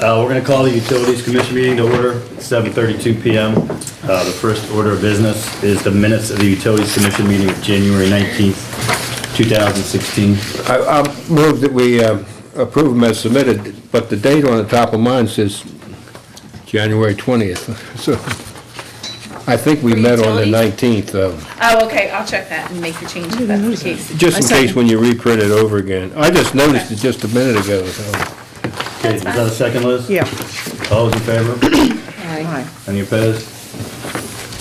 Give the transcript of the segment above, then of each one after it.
We're going to call the Utilities Commission meeting to order at 7:32 p.m. The first order of business is the minutes of the Utilities Commission meeting of January 19th, 2016. I'll move that we approve them as submitted, but the date on the top of mine says January 20th. So I think we met on the 19th, though. Oh, okay, I'll check that and make the change if that's the case. Just in case when you reprint it over again. I just noticed it just a minute ago, so. Okay, is that a second, Liz? Yeah. All those in favor? Aye. Any opposed?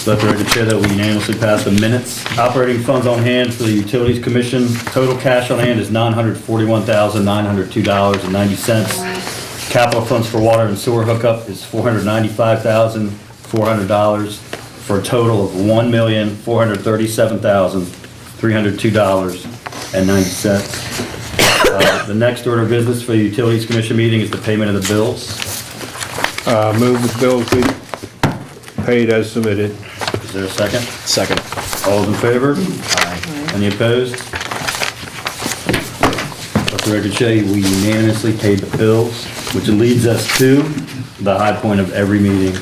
Let the record show that we unanimously passed the minutes. Operating funds on hand for the Utilities Commission. Total cash on hand is $941,902.90. Capital funds for water and sewer hookup is $495,400 for a total of $1,437,302.90. The next order of business for the Utilities Commission meeting is the payment of the bills. Move the bills be paid as submitted. Is there a second? Second. All those in favor? Aye. Any opposed? Let the record show you, we unanimously paid the bills, which leads us to the high point of every meeting,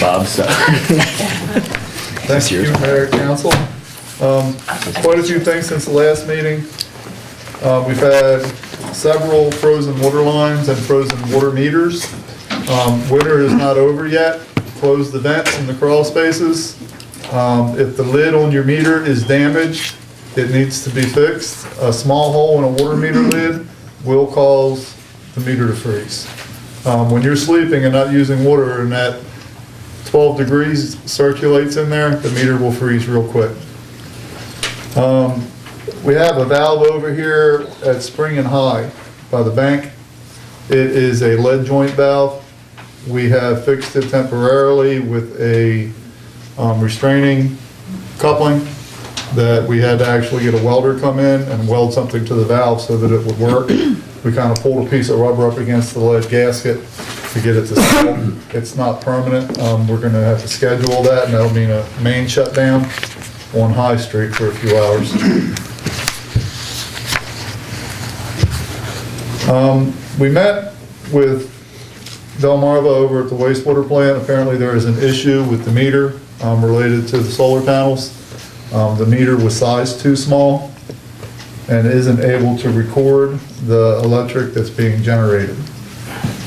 Bob Sutter. Thank you, Mayor, Council. Quite a few things since the last meeting. We've had several frozen water lines and frozen water meters. Winter is not over yet. Close the vents and the crawl spaces. If the lid on your meter is damaged, it needs to be fixed. A small hole in a water meter lid will cause the meter to freeze. When you're sleeping and not using water and that 12 degrees circulates in there, the meter will freeze real quick. We have a valve over here at Spring and High by the bank. It is a lead joint valve. We have fixed it temporarily with a restraining coupling that we had to actually get a welder come in and weld something to the valve so that it would work. We kind of pulled a piece of rubber up against the lead gasket to get it to settle. It's not permanent. We're going to have to schedule that, and that'll mean a main shutdown on High Street for a few hours. We met with Delmarva over at the wastewater plant. Apparently there is an issue with the meter related to the solar panels. The meter was sized too small and isn't able to record the electric that's being generated.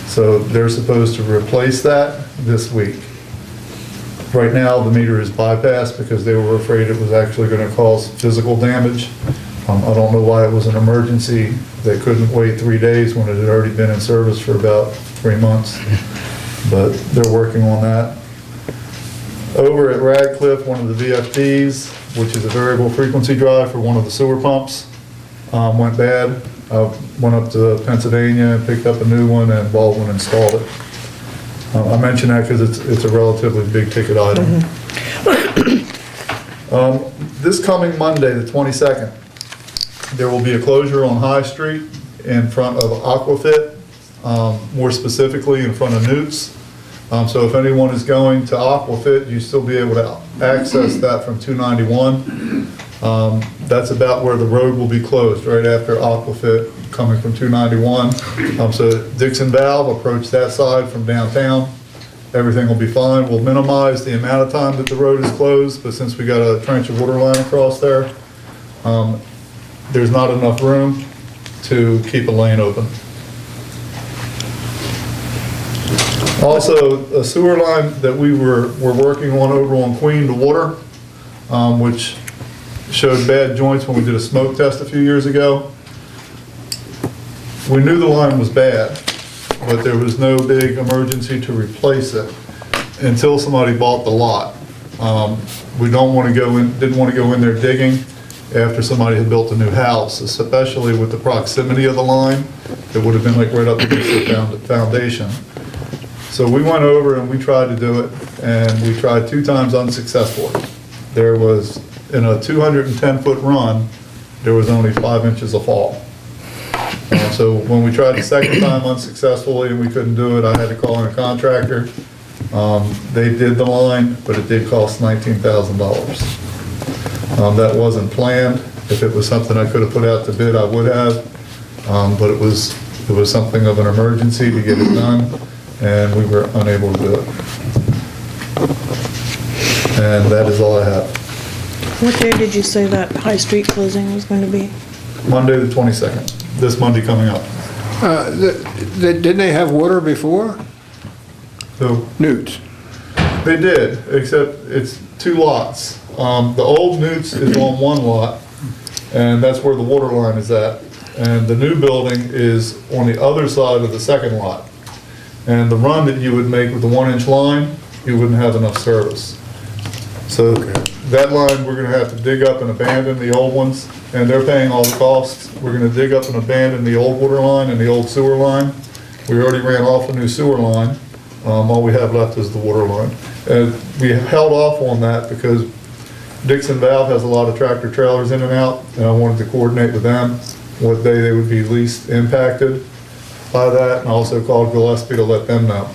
So they're supposed to replace that this week. Right now the meter is bypassed because they were afraid it was actually going to cause physical damage. I don't know why it was an emergency. They couldn't wait 3 days when it had already been in service for about 3 months, but they're working on that. Over at Radcliffe, one of the VFDs, which is a variable frequency drive for one of the sewer pumps, went bad. I went up to Pennsylvania and picked up a new one, and Baldwin installed it. I mention that because it's a relatively big ticket item. This coming Monday, the 22nd, there will be a closure on High Street in front of Aquafit, more specifically in front of Newt's. So if anyone is going to Aquafit, you still be able to access that from 291. That's about where the road will be closed, right after Aquafit, coming from 291. So Dixon Valve, approach that side from downtown. Everything will be fine. We'll minimize the amount of time that the road is closed, but since we got a trench of water line across there, there's not enough room to keep a lane open. Also, a sewer line that we were working on over on Queen to Water, which showed bad joints when we did a smoke test a few years ago. We knew the line was bad, but there was no big emergency to replace it until somebody bought the lot. We didn't want to go in there digging after somebody had built a new house, especially with the proximity of the line. It would have been like right up against the foundation. So we went over and we tried to do it, and we tried 2 times unsuccessfully. There was, in a 210-foot run, there was only 5 inches of fall. So when we tried the second time unsuccessfully and we couldn't do it, I had to call in a contractor. They did the line, but it did cost $19,000. That wasn't planned. If it was something I could have put out to bid, I would have. But it was It was something of an emergency to get it done, and we were unable to do it. And that is all I have. What day did you say that High Street closing was going to be? Monday, the 22nd, this Monday coming up. Didn't they have water before? So, Newts. they did, except it's 2 lots. The old Newts is on 1 lot, and that's where the water line is at. And the new building is on the other side of the 2nd lot. And the run that you would make with the 1-inch line, you wouldn't have enough service. So that line, we're gonna have to dig up and abandon the old ones, and they're paying all the costs. We're gonna dig up and abandon the old water line and the old sewer line. We already ran off a new sewer line. All we have left is the water line. And we held off on that because Dixon Valve has a lot of tractor trailers in and out, and I wanted to coordinate with them what day they would be least impacted by that, and I also called Gillespie to let them know.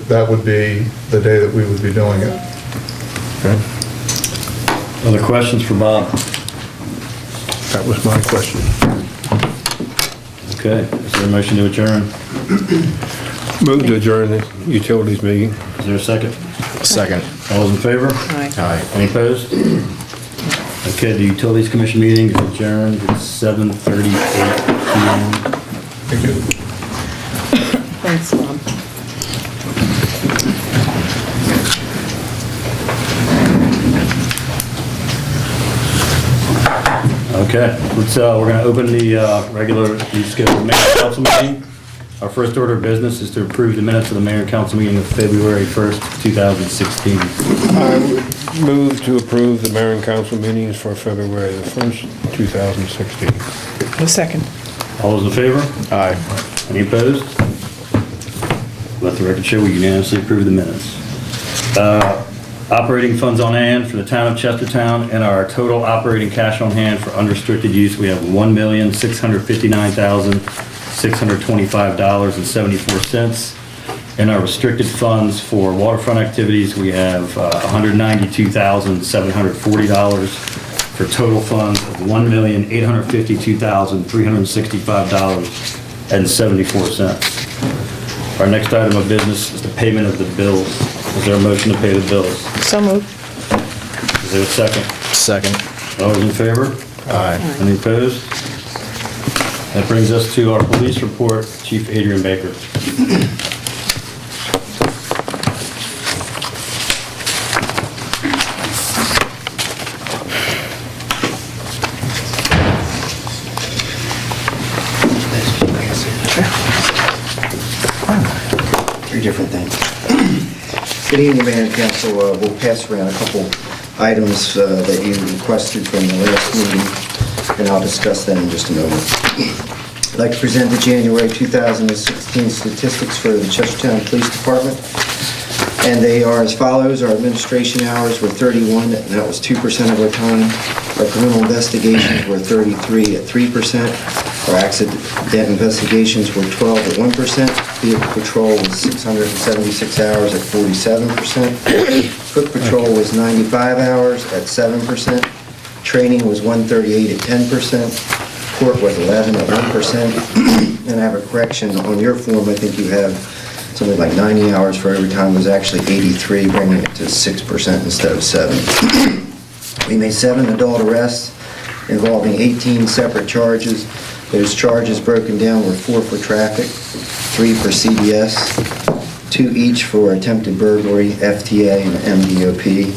That would be the day that we would be doing it. Other questions for Bob? That was my question. Okay, is there a motion to adjourn? Move to adjourn the utilities meeting. Is there a second? Second. All those in favor? Aye. Aye. Any opposed? Okay, the Utilities Commission meeting is adjourned at 7:38 PM. Thank you. Thanks, Bob. Okay, we're gonna open the regularly scheduled mayor and council meeting. Our first order of business is to approve the minutes of the mayor and council meeting of February 1st, 2016. I would move to approve the mayor and council meetings for February the 1st, 2016. A second. All those in favor? Aye. Any opposed? Let the record show we unanimously approve the minutes. Operating funds on hand for the town of Chestertown, and our total operating cash on hand for unrestricted use, we have $1,659,625.74. In our restricted funds for waterfront activities, we have $192,740 for total funds of $1,852,365.74. Our next item of business is the payment of the bills. Is there a motion to pay the bills? So moved. Is there a second? Second. All those in favor? Aye. Any opposed? That brings us to our police report, Chief Adrian Baker. Three different things. Good evening, Mayor and Council. We'll pass around a couple items that you requested from the last meeting, and I'll discuss them in just a moment. I'd like to present the January 2016 statistics for the Chestertown Police Department, and they are as follows. Our administration hours were 31, and that was 2% of our time. Our criminal investigations were 33 at 3%. Our accident investigations were 12 at 1%. Vehicle patrol was 676 hours at 47%. Foot patrol was 95 hours at 7%. Training was 138 at 10%. Court was 11 at 1%. And I have a correction on your form. I think you have something like 90 hours for every time. It was actually 83, bringing it to 6% instead of 7. We made 7 adult arrests involving 18 separate charges. Those charges broken down were 4 for traffic, 3 for CDS, 2 each for attempted burglary, FTA, and MDOP,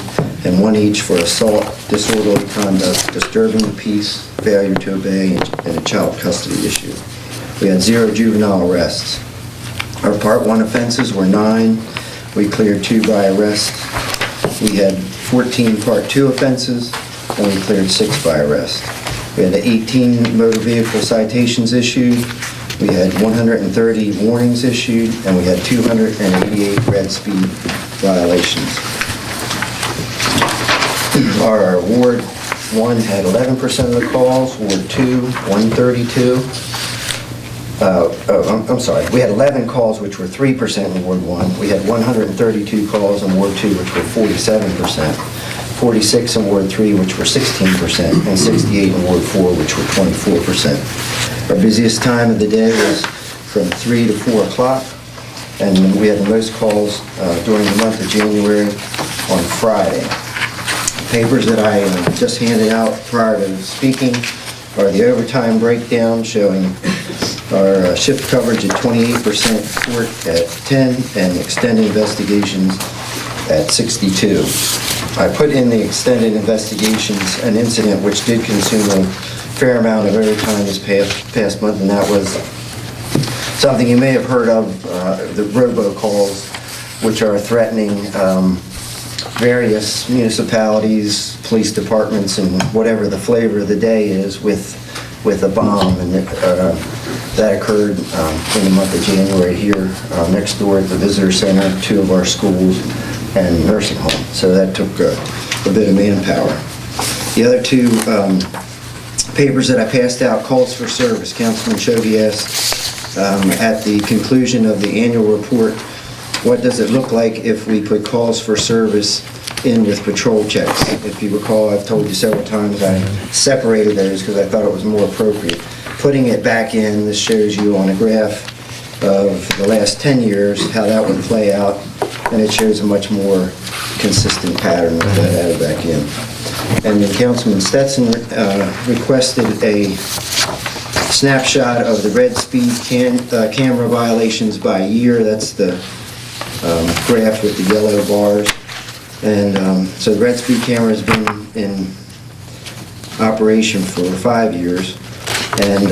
and 1 each for assault, disorderly conduct, disturbing the peace, failure to obey, and a child custody issue. We had 0 juvenile arrests. Our Part 1 offenses were 9. We cleared 2 by arrest. We had 14 Part 2 offenses, and we cleared 6 by arrest. We had 18 motor vehicle citations issued, we had 130 warnings issued, and we had 288 red speed violations. Our Ward 1 had 11% of the calls, Ward 2, 132. I'm sorry, we had 11 calls, which were 3% in Ward 1. We had 132 calls in Ward 2, which were 47%. 46 in Ward 3, which were 16%, and 68 in Ward 4, which were 24%. Our busiest time of the day was from 3 to 4 o'clock, and we had the most calls during the month of January on Friday. Papers that I just handed out prior to speaking are the overtime breakdown showing our shift coverage at 28%, court at 10, and extended investigations at 62. I put in the extended investigations an incident which did consume a fair amount of overtime this past month, and that was something you may have heard of, the robocalls, which are threatening various municipalities, police departments, and whatever the flavor of the day is with a bomb, and that occurred in the month of January here next door at the visitor center, 2 of our schools, and nursing home. So that took a bit of manpower. The other 2 papers that I passed out, calls for service. Councilman Chovy asked at the conclusion of the annual report, what does it look like if we put calls for service in with patrol checks? If you recall, I've told you several times I separated those because I thought it was more appropriate. Putting it back in, this shows you on a graph of the last 10 years how that would play out, and it shows a much more consistent pattern with that added back in. And then Councilman Stetson requested a snapshot of the red speed camera violations by year. That's the graph with the yellow bars. And so the red speed camera has been in operation for 5 years, and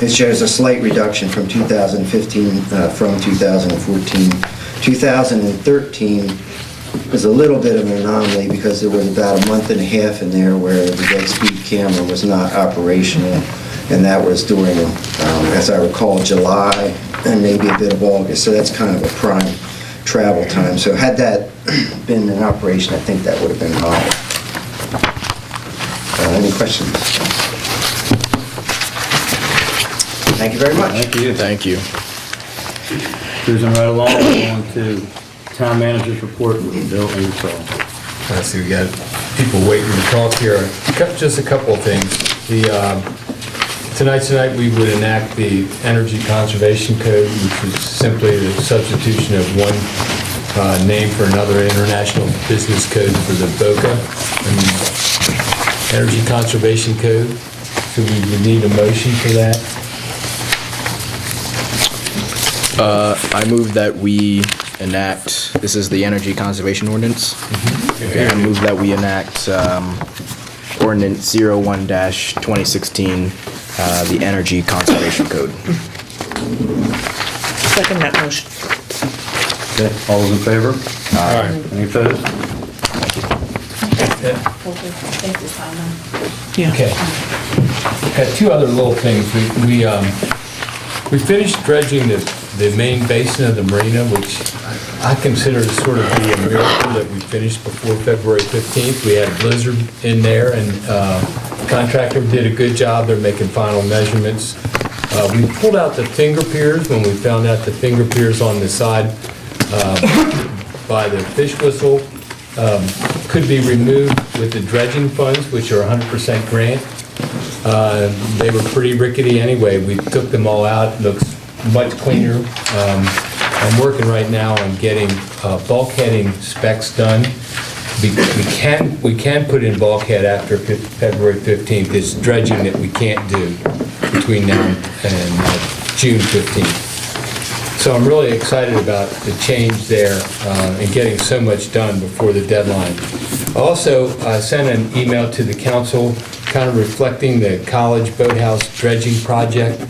it shows a slight reduction from 2015 from 2014. 2013 was a little bit of an anomaly because there was about a month and a half in there where the red speed camera was not operational, and that was during, as I recall, July and maybe a bit of August. So that's kind of a prime travel time. So had that been in operation, I think that would have been higher. Any questions? Thank you very much. Thank you. Thank you. Cruising right along, we're on to town manager's report with Bill Ingersoll. I see we got people waiting to talk here. Just a couple of things. Tonight we would enact the Energy Conservation Code, which is simply the substitution of one name for another international business code for the BOCA and Energy Conservation Code. So we would need a motion for that. I move that we enact, this is the Energy Conservation Ordinance. Okay, I move that we enact Ordinance 01-2016, the Energy Conservation Code. Second that motion. Okay, all those in favor? Aye. Any opposed? Yeah. Okay. Had 2 other little things. We finished dredging the main basin of the marina, which I consider to sort of be a miracle that we finished before February 15th. We had a blizzard in there, and the contractor did a good job. They're making final measurements. We pulled out the finger piers when we found out the finger piers on the side by the fish whistle could be removed with the dredging funds, which are 100% grant. They were pretty rickety anyway. We took them all out. It looks much cleaner. I'm working right now on getting bulkheading specs done. We can put in bulkhead after February 15th. It's dredging that we can't do between now and June 15th. So I'm really excited about the change there and getting so much done before the deadline. Also, I sent an email to the council kind of reflecting the college boathouse dredging project,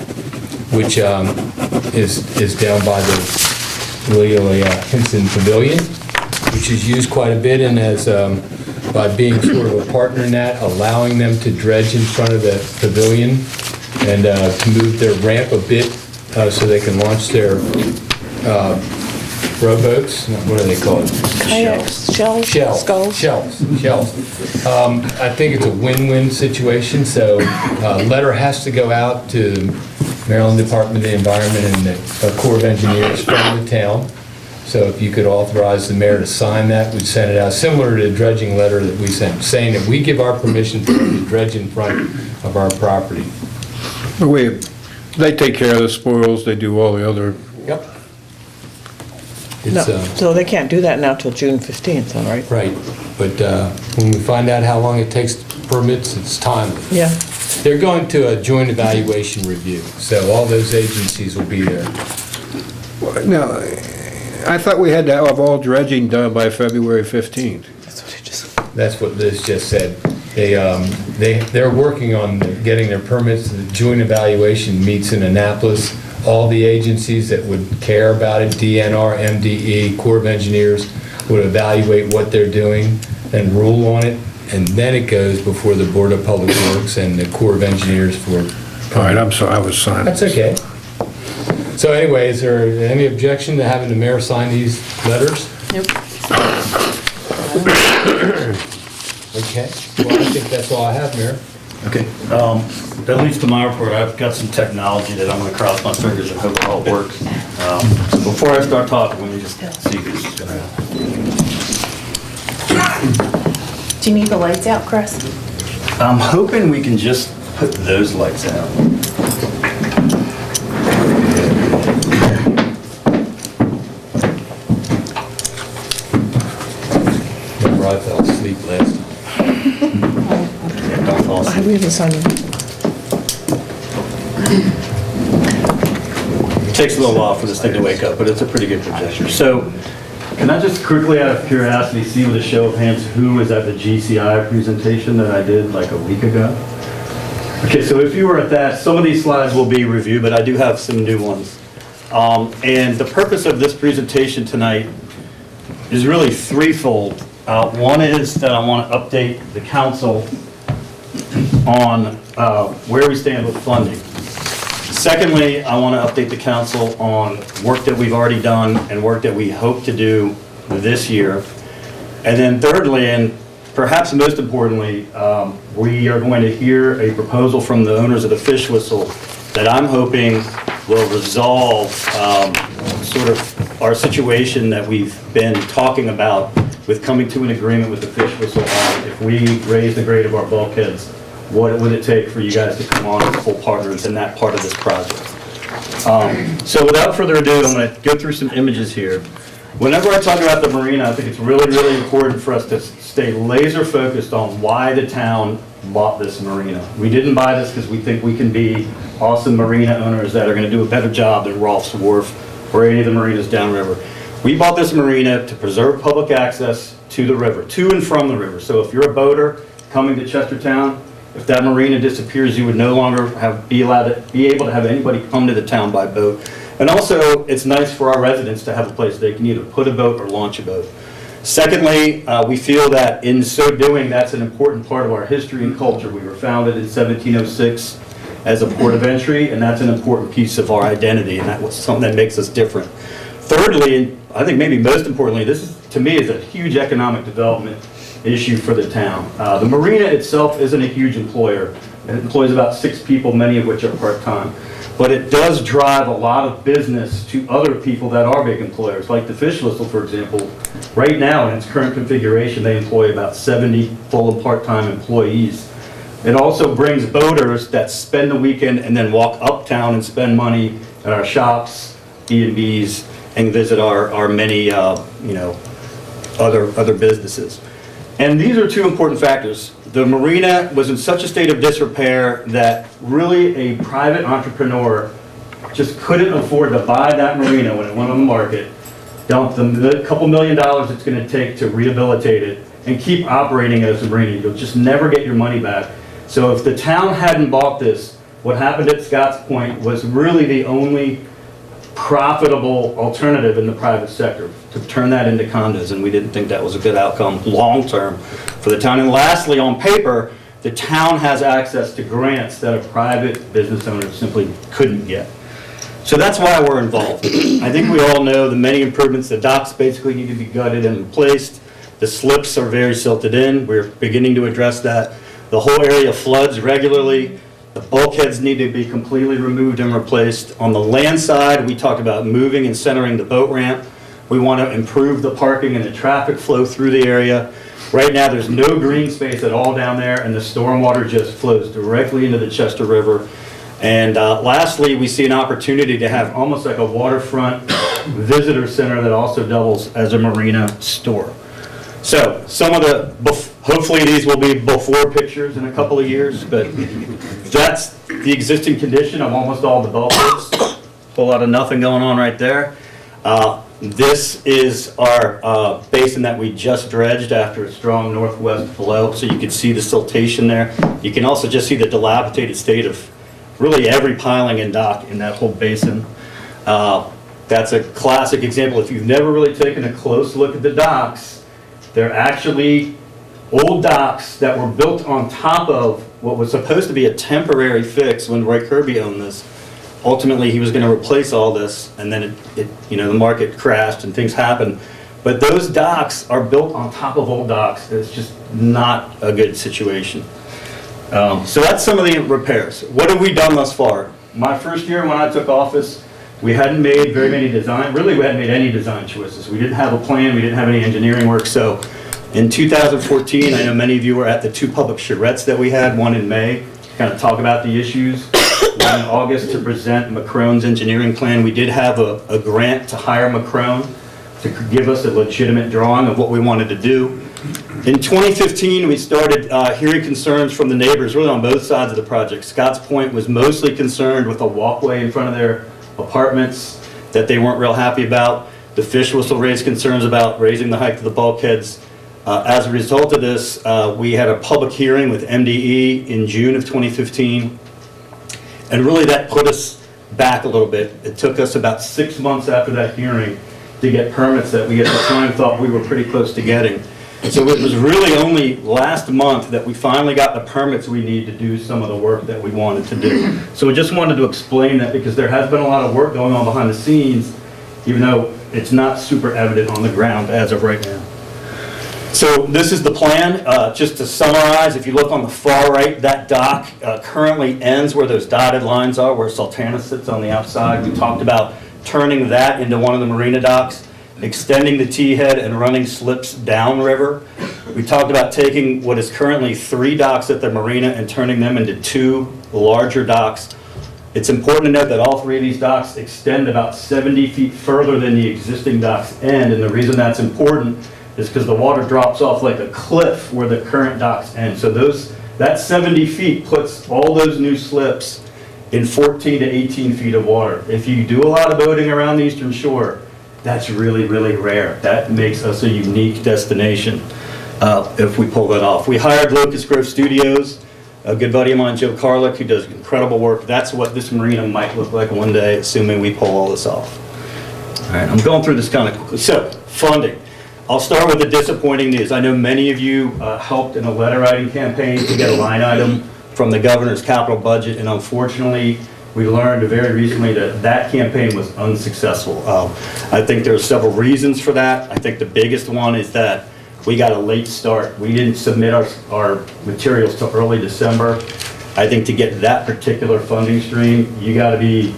which is down by the Willie Hinson Pavilion, which is used quite a bit, and as by being sort of a partner in that, allowing them to dredge in front of the pavilion and to move their ramp a bit so they can launch their rowboats. What do they call it? Kayaks, shells, skulls. Shells. I think it's a win-win situation, so a letter has to go out to Maryland Department of the Environment and the Corps of Engineers from the town So if you could authorize the mayor to sign that, we'd send it out, similar to the dredging letter that we sent, saying that we give our permission for them to dredge in front of our property. They take care of the spoils, they do all the other, Yep. No, It's, so they can't do that now till June 15th, all right? right, but when we find out how long it takes permits, it's timely. Yeah. They're going to a joint evaluation review, so all those agencies will be there. no, I thought we had to have all dredging done by February 15th. That's what it just. That's what Liz just said. They're working on getting their permits. The joint evaluation meets in Annapolis. All the agencies that would care about it, DNR, MDE, Corps of Engineers, would evaluate what they're doing and rule on it. And then it goes before the Board of Public Works and the Corps of Engineers for. All right, I'm sorry, I was silent. That's okay. So anyway, is there any objection to having the mayor sign these letters? Nope. Okay, well, I think that's all I have, Mayor. Okay, that leads to my report. I've got some technology that I'm gonna cross my fingers and hope it all works. So before I start talking, let me just see who's gonna. Do you need the lights out, Chris? I'm hoping we can just put those lights out. Remember, I fell asleep last time. Don't fall asleep. We haven't signed it. It takes a little while for this thing to wake up, but it's a pretty good projector. So, can I just quickly, out of curiosity, see with a show of hands who was at the GCI presentation that I did like a week ago? Okay, so if you were at that, some of these slides will be reviewed, but I do have some new ones. And the purpose of this presentation tonight is really threefold. One is that I want to update the council on where we stand with funding. Secondly, I want to update the council on work that we've already done and work that we hope to do this year. And then thirdly, and perhaps most importantly, we are going to hear a proposal from the owners of the Fish Whistle that I'm hoping will resolve sort of our situation that we've been talking about with coming to an agreement with the Fish Whistle on if we raise the grade of our bulkheads, what would it take for you guys to come on as full partners in that part of this project? So without further ado, I'm going to go through some images here. Whenever I talk about the marina, I think it's really, really important for us to stay laser focused on why the town bought this marina. We didn't buy this because we think we can be awesome marina owners that are going to do a better job than Rolf's Wharf or any of the marinas downriver. We bought this marina to preserve public access to the river, to and from the river. So if you're a boater coming to Chestertown, if that marina disappears, you would no longer be able to have anybody come to the town by boat. And also, it's nice for our residents to have a place they can either put a boat or launch a boat. Secondly, we feel that in so doing, that's an important part of our history and culture. We were founded in 1706 as a port of entry, and that's an important piece of our identity, and that was something that makes us different. Thirdly, and I think maybe most importantly, this is, to me, is a huge economic development issue for the town. The marina itself isn't a huge employer. It employs about 6 people, many of which are part-time. But it does drive a lot of business to other people that are big employers, like the Fish Whistle, for example. Right now, in its current configuration, they employ about 70 full and part-time employees. It also brings boaters that spend the weekend and then walk uptown and spend money at our shops, B&Bs, and visit our many, other businesses. And these are 2 important factors. The marina was in such a state of disrepair that really a private entrepreneur just couldn't afford to buy that marina when it went on the market, dump the couple $1 million it's going to take to rehabilitate it, and keep operating it as a marina. You'll just never get your money back. So if the town hadn't bought this, what happened at Scotts Point was really the only profitable alternative in the private sector, to turn that into condos, and we didn't think that was a good outcome long-term for the town. And lastly, on paper, the town has access to grants that a private business owner simply couldn't get. So that's why we're involved. I think we all know the many improvements. The docks basically need to be gutted and replaced. The slips are very silted in. We're beginning to address that. The whole area floods regularly. The bulkheads need to be completely removed and replaced. On the land side, we talked about moving and centering the boat ramp. We want to improve the parking and the traffic flow through the area. Right now, there's no green space at all down there, and the stormwater just flows directly into the Chester River. And lastly, we see an opportunity to have almost like a waterfront visitor center that also doubles as a marina store. So some of the, hopefully these will be before pictures in a couple of years, but that's the existing condition of almost all the bulkheads. Whole lot of nothing going on right there. This is our basin that we just dredged after a strong northwest flow, so you can see the siltation there. You can also just see the dilapidated state of really every piling and dock in that whole basin. That's a classic example. If you've never really taken a close look at the docks, they're actually old docks that were built on top of what was supposed to be a temporary fix when Roy Kirby owned this. Ultimately, he was going to replace all this, and then the market crashed and things happened. But those docks are built on top of old docks. It's just not a good situation. So that's some of the repairs. What have we done thus far? My first year when I took office, we hadn't made very many we hadn't made any design choices. We didn't have a plan, we didn't have any engineering work. So in 2014, I know many of you were at the two public charrettes that we had, one in May, to kind of talk about the issues. One in August to present McCrone's engineering plan. We did have a grant to hire McCrone to give us a legitimate drawing of what we wanted to do. In 2015, we started hearing concerns from the neighbors, really on both sides of the project. Scotts Point was mostly concerned with a walkway in front of their apartments that they weren't real happy about. The Fish Whistle raised concerns about raising the height of the bulkheads. As a result of this, we had a public hearing with MDE in June of 2015. And really that put us back a little bit. It took us about 6 months after that hearing to get permits that we at the time thought we were pretty close to getting. So it was really only last month that we finally got the permits we need to do some of the work that we wanted to do. So we just wanted to explain that because there has been a lot of work going on behind the scenes, even though it's not super evident on the ground as of right now. So this is the plan. Just to summarize, if you look on the far right, that dock currently ends where those dotted lines are, where Sultana sits on the outside. We talked about turning that into one of the marina docks, extending the T-head and running slips downriver. We talked about taking what is currently 3 docks at the marina and turning them into 2 larger docks. It's important to note that all 3 of these docks extend about 70 feet further than the existing docks end, and the reason that's important is because the water drops off like a cliff where the current docks end. So that 70 feet puts all those new slips in 14 to 18 feet of water. If you do a lot of boating around the Eastern Shore, that's really, really rare. That makes us a unique destination if we pull that off. We hired Locust Grove Studios, a good buddy of mine, Joe Carlick, who does incredible work. That's what this marina might look like one day, assuming we pull all this off. All right, I'm going through this kind of quickly. So, funding. I'll start with the disappointing news. I know many of you helped in a letter writing campaign to get a line item from the governor's capital budget, and unfortunately, we learned very recently that that campaign was unsuccessful. I think there are several reasons for that. I think the biggest one is that we got a late start. We didn't submit our materials till early December. I think to get that particular funding stream, you got to be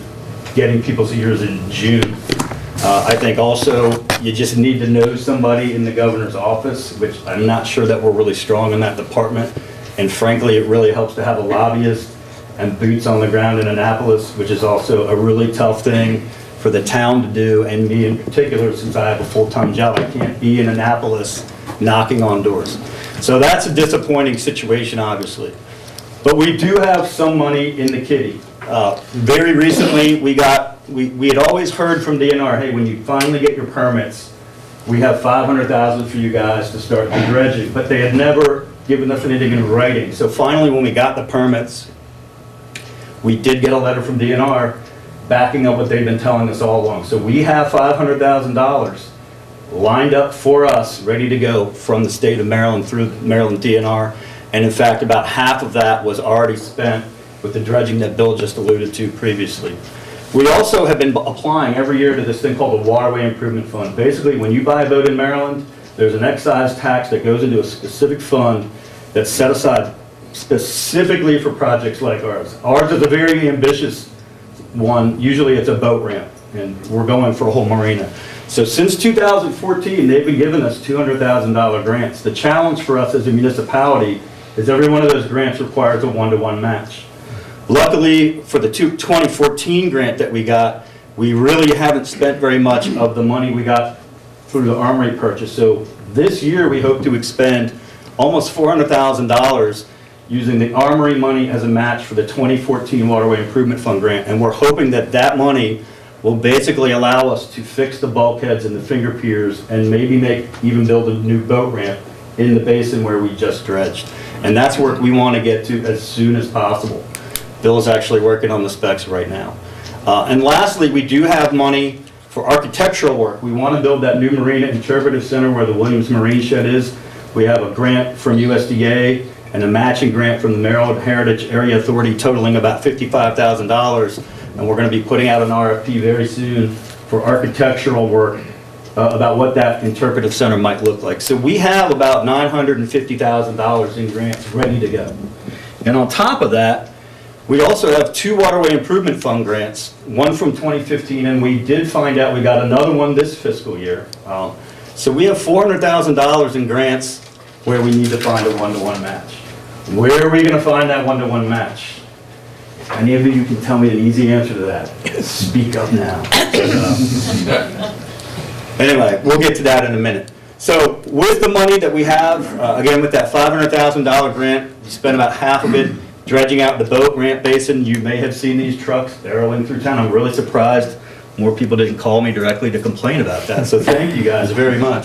getting people's ears in June. I think also you just need to know somebody in the governor's office, which I'm not sure that we're really strong in that department. And frankly, it really helps to have a lobbyist and boots on the ground in Annapolis, which is also a really tough thing for the town to do, and me in particular, since I have a full-time job, I can't be in Annapolis knocking on doors. So that's a disappointing situation, obviously. But we do have some money in the kitty. Very recently, we had always heard from DNR, hey, when you finally get your permits, we have $500,000 for you guys to start the dredging, but they had never given us anything in writing. So finally, when we got the permits, we did get a letter from DNR backing up what they've been telling us all along. So we have $500,000 lined up for us, ready to go from the state of Maryland through Maryland DNR. And in fact, about half of that was already spent with the dredging that Bill just alluded to previously. We also have been applying every year to this thing called the Waterway Improvement Fund. Basically, when you buy a boat in Maryland, there's an excise tax that goes into a specific fund that's set aside specifically for projects like ours. Ours is a very ambitious one. Usually it's a boat ramp, and we're going for a whole marina. So since 2014, they've been giving us $200,000 grants. The challenge for us as a municipality is every one of those grants requires a one-to-one match. Luckily, for the 2014 grant that we got, we really haven't spent very much of the money we got through the armory purchase. So this year, we hope to expend almost $400,000 using the armory money as a match for the 2014 Waterway Improvement Fund grant. And we're hoping that that money will basically allow us to fix the bulkheads and the finger piers and maybe even build a new boat ramp in the basin where we just dredged. And that's work we want to get to as soon as possible. Bill is actually working on the specs right now. And lastly, we do have money for architectural work. We want to build that new Marina Interpretive Center where the Williams Marine Shed is. We have a grant from USDA and a matching grant from the Maryland Heritage Area Authority totaling about $55,000. And we're going to be putting out an RFP very soon for architectural work about what that interpretive center might look like. So we have about $950,000 in grants ready to go. And on top of that, we also have 2 Waterway Improvement Fund grants, one from 2015, and we did find out we got another one this fiscal year. So we have $400,000 in grants where we need to find a one-to-one match. Where are we going to find that one-to-one match? Any of you can tell me an easy answer to that? Speak up now. Anyway, we'll get to that in a minute. So with the money that we have, again, with that $500,000 grant, we spent about half of it dredging out the boat ramp basin. You may have seen these trucks barreling through town. I'm really surprised more people didn't call me directly to complain about that. So thank you guys very much.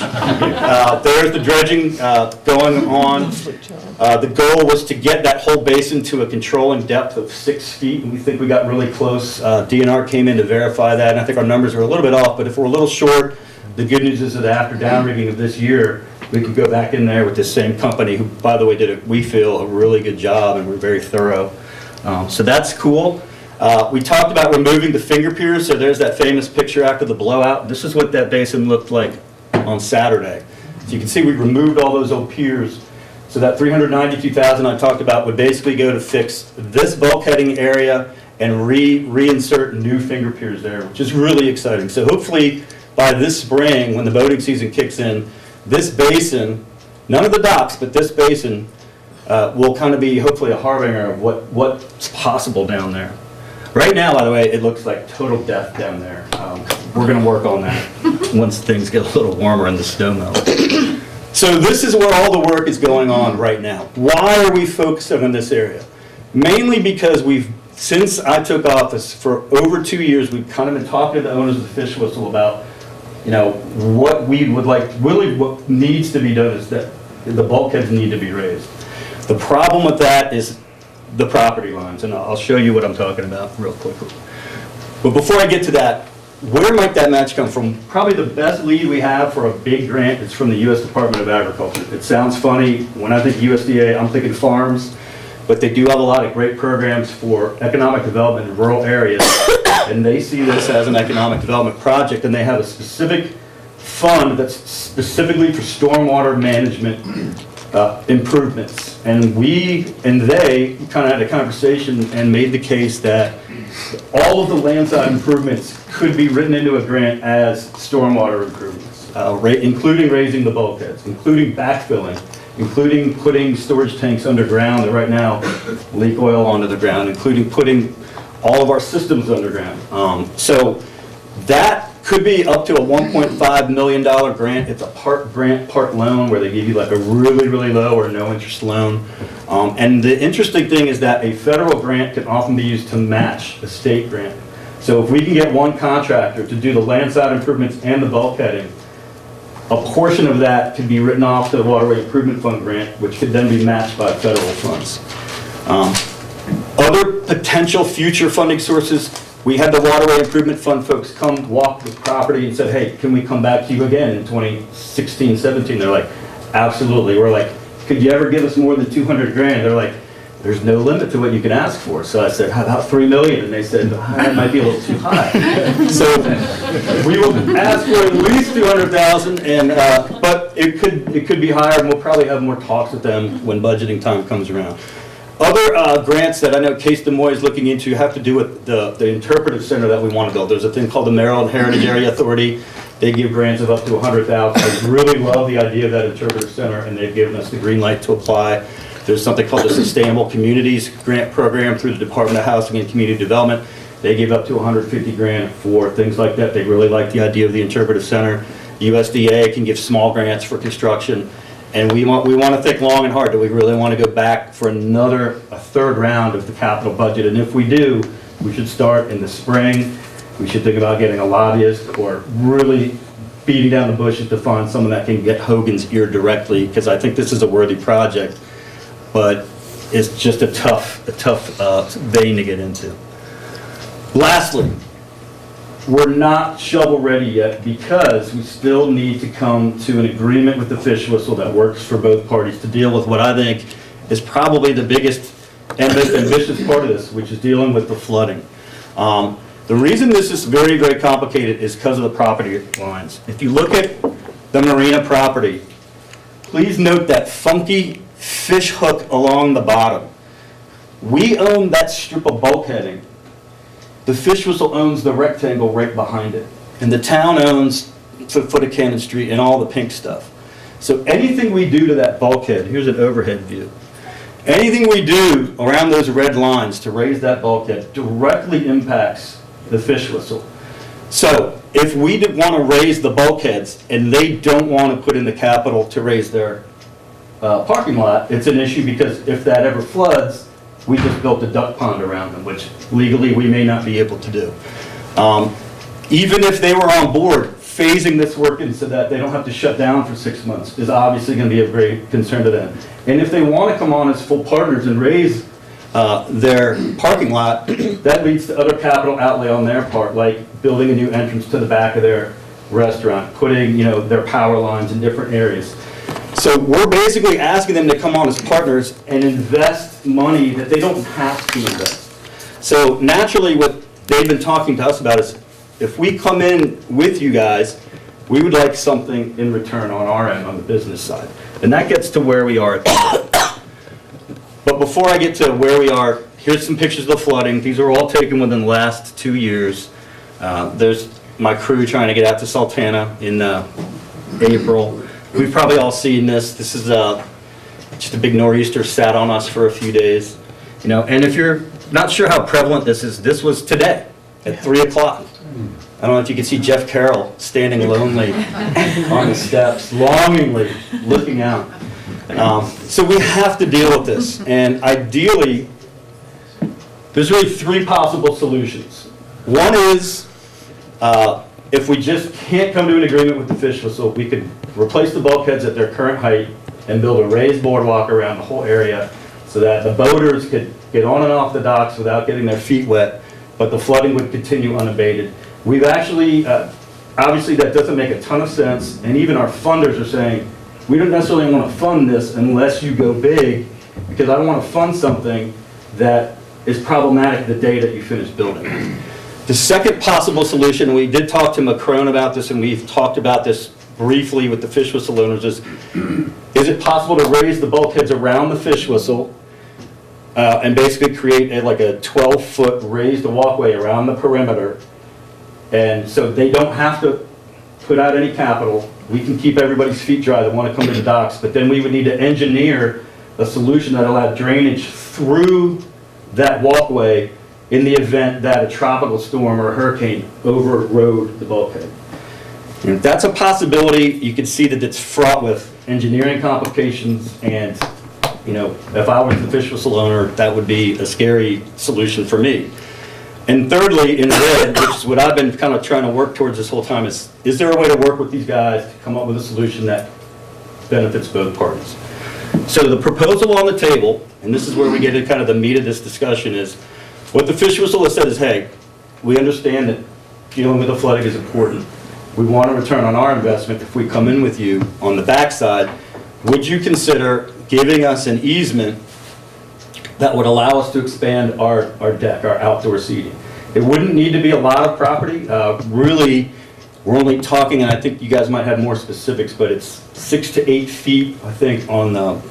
There's the dredging going on. The goal was to get that whole basin to a controlling depth of 6 feet, and we think we got really close. DNR came in to verify that, and I think our numbers are a little bit off, but if we're a little short, the good news is that after down rigging of this year, we could go back in there with this same company, who, by the way, did, we feel, a really good job, and we're very thorough. So that's cool. We talked about removing the finger piers, so there's that famous picture after the blowout. This is what that basin looked like on Saturday. So you can see we removed all those old piers. So that $392,000 I talked about would basically go to fix this bulkheading area and reinsert new finger piers there, which is really exciting. So hopefully by this spring, when the boating season kicks in, this basin, none of the docks, but this basin will kind of be hopefully a harbinger of what's possible down there. Right now, by the way, it looks like total death down there. We're going to work on that once things get a little warmer in the snow melt. So this is where all the work is going on right now. Why are we focusing on this area? Mainly because since I took office, for over 2 years, we've kind of been talking to the owners of the Fish Whistle about, what we would like, really what needs to be done is that the bulkheads need to be raised. The problem with that is the property lines, and I'll show you what I'm talking about real quickly. But before I get to that, where might that match come from? Probably the best lead we have for a big grant is from the U.S. Department of Agriculture. It sounds funny. When I think USDA, I'm thinking farms, but they do have a lot of great programs for economic development in rural areas, and they see this as an economic development project, and they have a specific fund that's specifically for stormwater management improvements. And they kind of had a conversation and made the case that all of the landside improvements could be written into a grant as stormwater improvements, including raising the bulkheads, including backfilling, including putting storage tanks underground that right now leak oil onto the ground, including putting all of our systems underground. So that could be up to a $1.5 million grant. It's a part grant, part loan, where they give you like a really, really low or no interest loan. And the interesting thing is that a federal grant can often be used to match a state grant. So if we can get one contractor to do the landside improvements and the bulkheading, a portion of that could be written off to the Waterway Improvement Fund grant, which could then be matched by federal funds. Other potential future funding sources, we had the Waterway Improvement Fund folks come walk the property and said, hey, can we come back to you again in 2016, 17? They're like, absolutely. We're like, could you ever give us more than 200 grand? They're like, there's no limit to what you can ask for. So I said, how about 3 million? And they said, that might be a little too high. So we will ask for at least 200,000, but it could be higher, and we'll probably have more talks with them when budgeting time comes around. Other grants that I know Case Des Moines is looking into have to do with the interpretive center that we want to build. There's a thing called the Maryland Heritage Area Authority. They give grants of up to $100,000. They really love the idea of that interpretive center, and they've given us the green light to apply. There's something called the Sustainable Communities Grant Program through the Department of Housing and Community Development. They give up to $150,000 for things like that. They really like the idea of the interpretive center. USDA can give small grants for construction. And we want to think long and hard. Do we really want to go back for a third round of the capital budget? And if we do, we should start in the spring. We should think about getting a lobbyist or really beating down the bushes to find someone that can get Hogan's ear directly, because I think this is a worthy project, but it's just a tough vein to get into. Lastly, we're not shovel-ready yet because we still need to come to an agreement with the fish whistle that works for both parties to deal with what I think is probably the biggest and most ambitious part of this, which is dealing with the flooding. The reason this is very, very complicated is because of the property lines. If you look at the marina property, please note that funky fish hook along the bottom. We own that strip of bulkheading. The fish whistle owns the rectangle right behind it. And the town owns the foot of Cannon Street and all the pink stuff. So anything we do to that bulkhead, here's an overhead view. Anything we do around those red lines to raise that bulkhead directly impacts the fish whistle. So if we want to raise the bulkheads and they don't want to put in the capital to raise their parking lot, it's an issue, because if that ever floods, we just built a duck pond around them, which legally we may not be able to do. Even if they were on board, phasing this work in so that they don't have to shut down for 6 months is obviously going to be a great concern to them. And if they want to come on as full partners and raise their parking lot, that leads to other capital outlay on their part, like building a new entrance to the back of their restaurant, putting, their power lines in different areas. So we're basically asking them to come on as partners and invest money that they don't have to invest. So naturally, what they've been talking to us about is, if we come in with you guys, we would like something in return on our end, on the business side. And that gets to where we are at the moment. But before I get to where we are, here's some pictures of the flooding. These are all taken within the last 2 years. There's my crew trying to get out to Sultana in April. We've probably all seen this. This is just a big nor'easter sat on us for a few days. And if you're not sure how prevalent this is, this was today at 3 o'clock. I don't know if you can see Jeff Carroll standing lonely on the steps, longingly looking out. So we have to deal with this, and ideally, there's really 3 possible solutions. One is, if we just can't come to an agreement with the fish whistle, we could replace the bulkheads at their current height and build a raised boardwalk around the whole area so that the boaters could get on and off the docks without getting their feet wet, but the flooding would continue unabated. We've actually, obviously that doesn't make a ton of sense, and even our funders are saying, we don't necessarily want to fund this unless you go big, because I don't want to fund something that is problematic the day that you finish building. The second possible solution, we did talk to Macron about this, and we've talked about this briefly with the fish whistle owners, is it possible to raise the bulkheads around the fish whistle and basically create like a 12-foot raised walkway around the perimeter, and so they don't have to put out any capital. We can keep everybody's feet dry that want to come to the docks, but then we would need to engineer a solution that allowed drainage through that walkway in the event that a tropical storm or a hurricane overrode the bulkhead. And if that's a possibility, you can see that it's fraught with engineering complications, and if I was the fish whistle owner, that would be a scary solution for me. And thirdly, in red, which is what I've been kind of trying to work towards this whole time, is there a way to work with these guys to come up with a solution that benefits both parties? So the proposal on the table, and this is where we get into kind of the meat of this discussion, is what the fish whistle has said is, hey, we understand that dealing with the flooding is important. We want a return on our investment. If we come in with you on the backside, would you consider giving us an easement that would allow us to expand our deck, our outdoor seating? It wouldn't need to be a lot of property. Really, we're only talking, and I think you guys might have more specifics, but it's 6 to 8 feet, I think, on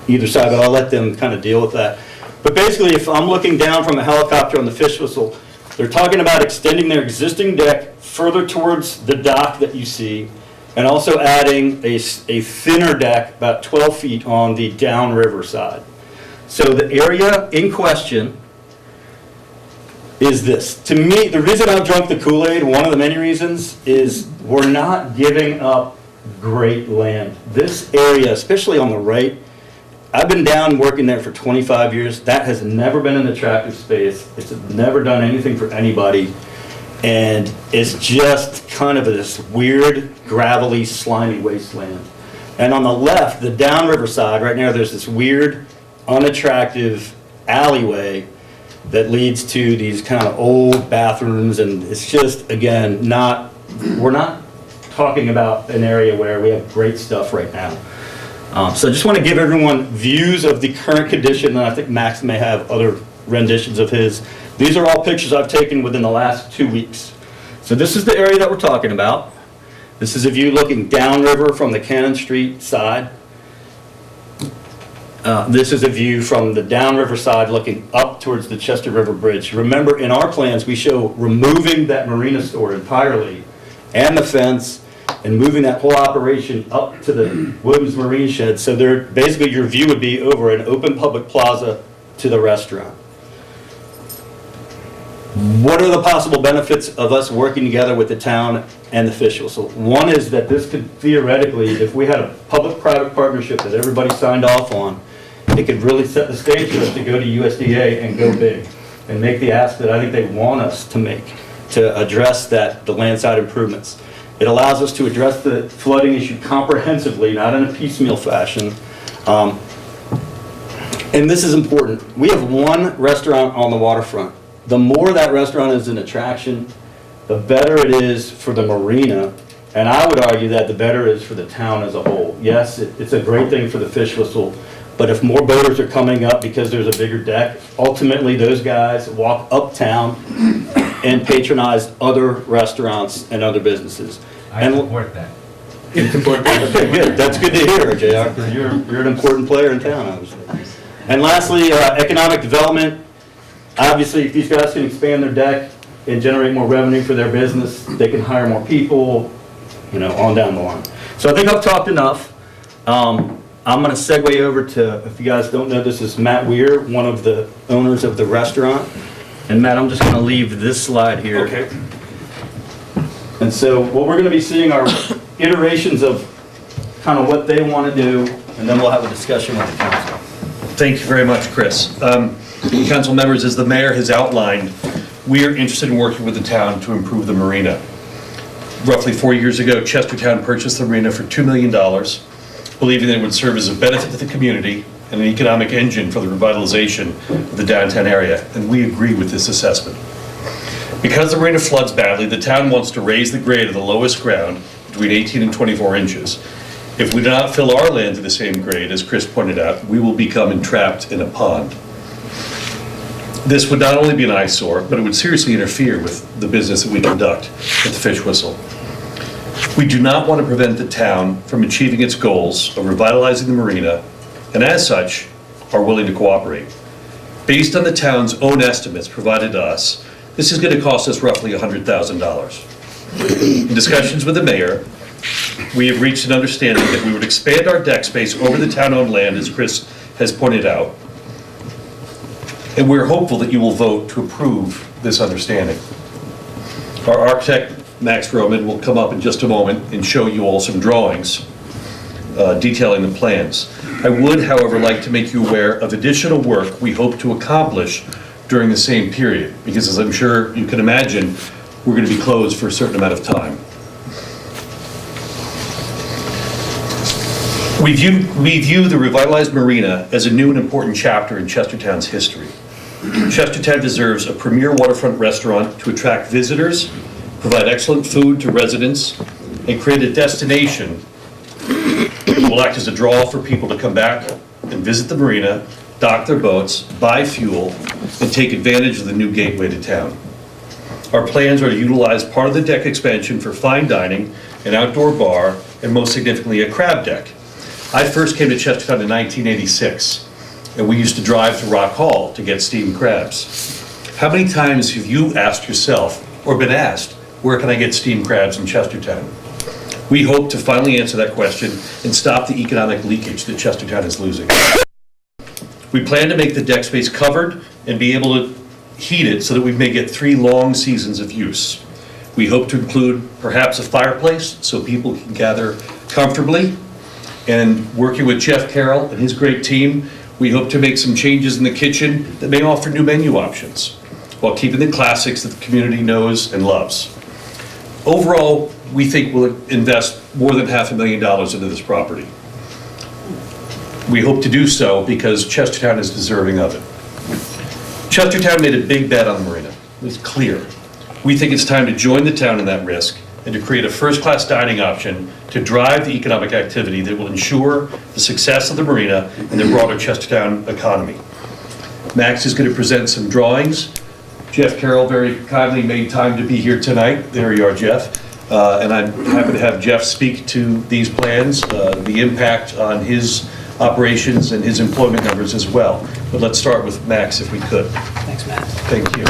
either side, but I'll let them kind of deal with that. But basically, if I'm looking down from a helicopter on the fish whistle, They're talking about extending their existing deck further towards the dock that you see, and also adding a thinner deck, about 12 feet, on the downriver side. So the area in question is this. To me, the reason I've drunk the Kool-Aid, one of the many reasons, is we're not giving up great land. This area, especially on the right, I've been down working there for 25 years. That has never been an attractive space. It's never done anything for anybody. And it's just kind of this weird, gravelly, slimy wasteland. And on the left, the downriver side, right now, there's this weird, unattractive alleyway that leads to these kind of old bathrooms, and it's just, again, we're not talking about an area where we have great stuff right now. So I just want to give everyone views of the current condition, and I think Max may have other renditions of his. These are all pictures I've taken within the last 2 weeks. So this is the area that we're talking about. This is a view looking downriver from the Cannon Street side. This is a view from the downriver side looking up towards the Chester River Bridge. Remember, in our plans, we show removing that marina store entirely and the fence and moving that whole operation up to the Williams Marine Shed. So there, basically your view would be over an open public plaza to the restaurant. What are the possible benefits of us working together with the town and the officials? So one is that this could theoretically, if we had a public-private partnership that everybody signed off on, it could really set the stage for us to go to USDA and go big and make the ask that I think they want us to make to address the landside improvements. It allows us to address the flooding issue comprehensively, not in a piecemeal fashion. And this is important. We have one restaurant on the waterfront. The more that restaurant is an attraction, the better it is for the marina. And I would argue that the better it is for the town as a whole. Yes, it's a great thing for the fish whistle, but if more boaters are coming up because there's a bigger deck, ultimately those guys walk uptown and patronize other restaurants and other businesses. I support that. Okay, good. That's good to hear, JR, because you're an important player in town, obviously. And lastly, economic development. Obviously, if these guys can expand their deck and generate more revenue for their business, they can hire more people, on down the line. So I think I've talked enough. I'm going to segue over to, if you guys don't know, this is Matt Weir, one of the owners of the restaurant. And Matt, I'm just going to leave this slide here. Okay. And so what we're going to be seeing are iterations of kind of what they want to do, and then we'll have a discussion with the council. Thank you very much, Chris. Council members, as the mayor has outlined, we are interested in working with the town to improve the marina. Roughly 4 years ago, Chestertown purchased the marina for $2 million, believing that it would serve as a benefit to the community and an economic engine for the revitalization of the downtown area, and we agree with this assessment. Because the marina floods badly, the town wants to raise the grade of the lowest ground between 18 and 24 inches. If we do not fill our land to the same grade, as Chris pointed out, we will become entrapped in a pond. This would not only be an eyesore, but it would seriously interfere with the business that we conduct at the Fish Whistle. We do not want to prevent the town from achieving its goals of revitalizing the marina, and as such, are willing to cooperate. Based on the town's own estimates provided to us, this is going to cost us roughly $100,000. In discussions with the mayor, we have reached an understanding that we would expand our deck space over the town-owned land, as Chris has pointed out, and we're hopeful that you will vote to approve this understanding. Our architect, Max Roman, will come up in just a moment and show you all some drawings detailing the plans. I would, however, like to make you aware of additional work we hope to accomplish during the same period, because as I'm sure you can imagine, we're going to be closed for a certain amount of time. We view the revitalized marina as a new and important chapter in Chestertown's history. Chestertown deserves a premier waterfront restaurant to attract visitors, provide excellent food to residents, and create a destination that will act as a draw for people to come back and visit the marina, dock their boats, buy fuel, and take advantage of the new gateway to town. Our plans are to utilize part of the deck expansion for fine dining, an outdoor bar, and most significantly, a crab deck. I first came to Chestertown in 1986, and we used to drive to Rock Hall to get steamed crabs. How many times have you asked yourself, or been asked, where can I get steamed crabs in Chestertown? We hope to finally answer that question and stop the economic leakage that Chestertown is losing. We plan to make the deck space covered and be able to heat it so that we may get 3 long seasons of use. We hope to include perhaps a fireplace so people can gather comfortably. And working with Jeff Carroll and his great team, we hope to make some changes in the kitchen that may offer new menu options while keeping the classics that the community knows and loves. Overall, we think we'll invest more than $500,000 into this property. We hope to do so because Chestertown is deserving of it. Chestertown made a big bet on the marina. It's clear. We think it's time to join the town in that risk and to create a first-class dining option to drive the economic activity that will ensure the success of the marina and the broader Chestertown economy. Max is going to present some drawings. Jeff Carroll very kindly made time to be here tonight. There you are, Jeff. And I'm happy to have Jeff speak to these plans, the impact on his operations and his employment numbers as well. But let's start with Max, if we could. Thanks, Matt. Thank you.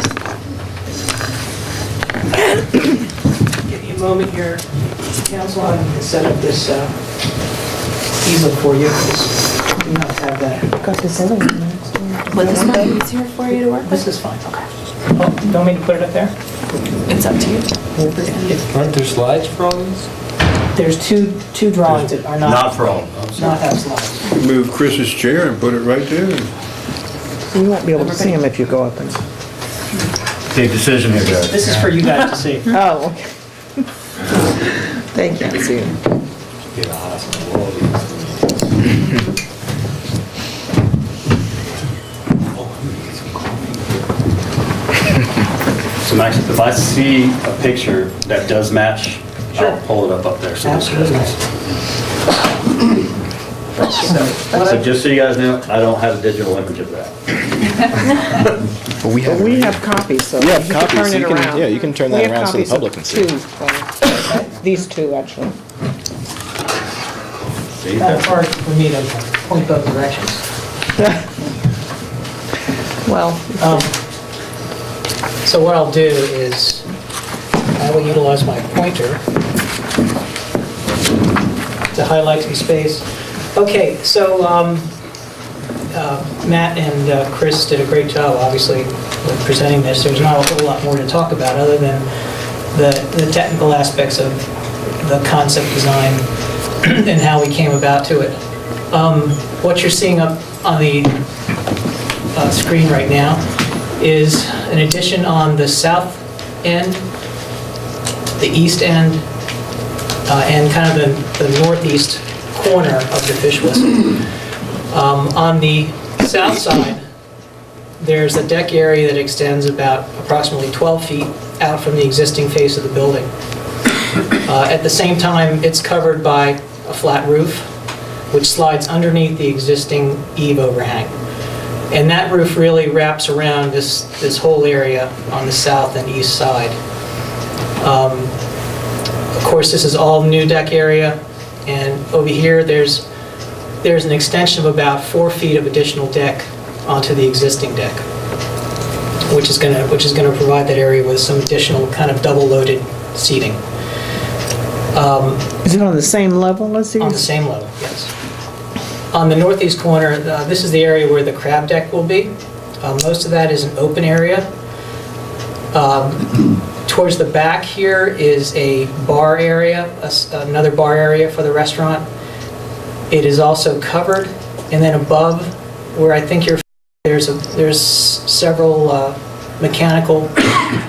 Give me a moment here, Council, I'm going to set up this easel for you. Because we do not have that. Got this other one next to it. Would this be easier for you to work with? This is fine. Okay. Oh, don't mean to put it up there? It's up to you. Aren't there slides for all these? There's two drawings that are Not for all. not have slides. Move Chris's chair and put it right there. You won't be able to see them if you go up and... Big decision here, guys. This is for you guys to see. Oh, okay. They can't see them. So Max, if I see a picture that does match, I'll pull it up there. So Absolutely. So just so you guys know, I don't have a digital image of that. But we have. But we have copies, so We you have can copies, turn so it you can- around. yeah, you can turn We that have around so the copies of public can see. 2 things. These 2, actually. See? That's hard for me to point both directions. Well, So what I'll do is, I will utilize my pointer to highlight some space. Okay, so Matt and Chris did a great job, obviously, with presenting this. There's not a whole lot more to talk about other than the technical aspects of the concept design and how we came about to it. What you're seeing up on the screen right now is an addition on the south end, the east end, and kind of the northeast corner of the fish whistle. On the south side, there's a deck area that extends about approximately 12 feet out from the existing face of the building. At the same time, it's covered by a flat roof, which slides underneath the existing eave overhang. And that roof really wraps around this whole area on the south and east side. Of course, this is all new deck area, and over here there's an extension of about 4 feet of additional deck onto the existing deck, which is going to provide that area with some additional kind of double-loaded seating. is it on the same level as these? On the same level, yes. On the northeast corner, this is the area where the crab deck will be. Most of that is an open area. Towards the back here is a bar area, another bar area for the restaurant. It is also covered, and then above, where I think there's several mechanical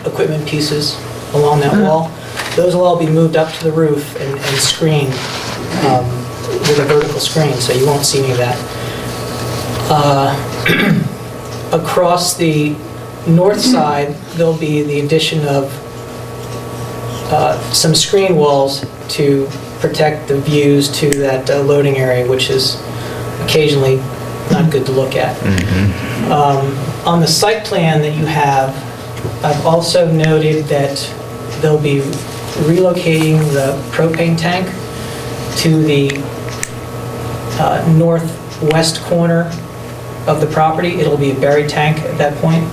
equipment pieces along that wall. Those will all be moved up to the roof and screened with a vertical screen, so you won't see any of that. Across the north side, there'll be the addition of some screen walls to protect the views to that loading area, which is occasionally not good to look at. On the site plan that you have, I've also noted that they'll be relocating the propane tank to the northwest corner of the property. It'll be a buried tank at that point.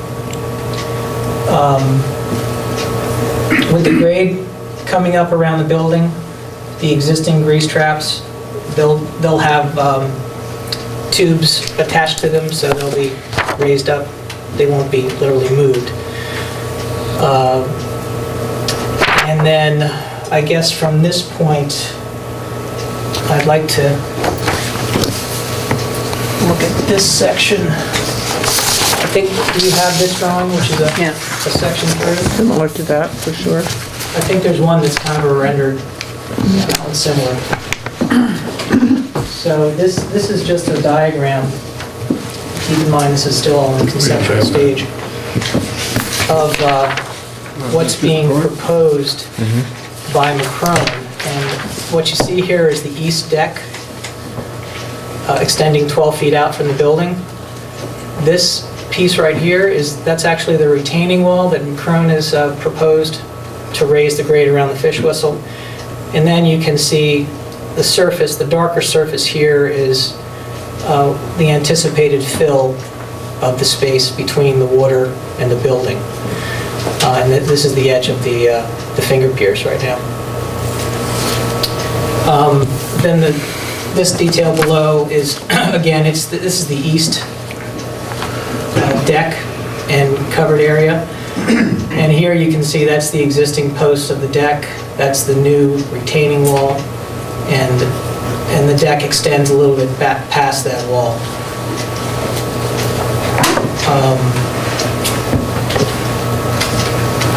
With the grade coming up around the building, the existing grease traps, they'll have tubes attached to them, so they'll be raised up. They won't be literally moved. And then, I guess from this point, I'd like to look at this section. I think you have this drawing, which is Yeah. a section through. Similar to that, for sure. I think there's one that's kind of a rendered, similar. So this is just a diagram. Keep in mind, this is still on the conceptual stage of what's being proposed by McCrone. And what you see here is the east deck extending 12 feet out from the building. This piece right here that's actually the retaining wall that McCrone has proposed to raise the grade around the fish whistle. And then you can see the surface, the darker surface here is the anticipated fill of the space between the water and the building. And this is the edge of the finger piers right now. Then this detail below is, again, this is the east deck and covered area. And here you can see that's the existing post of the deck. That's the new retaining wall. And the deck extends a little bit back past that wall.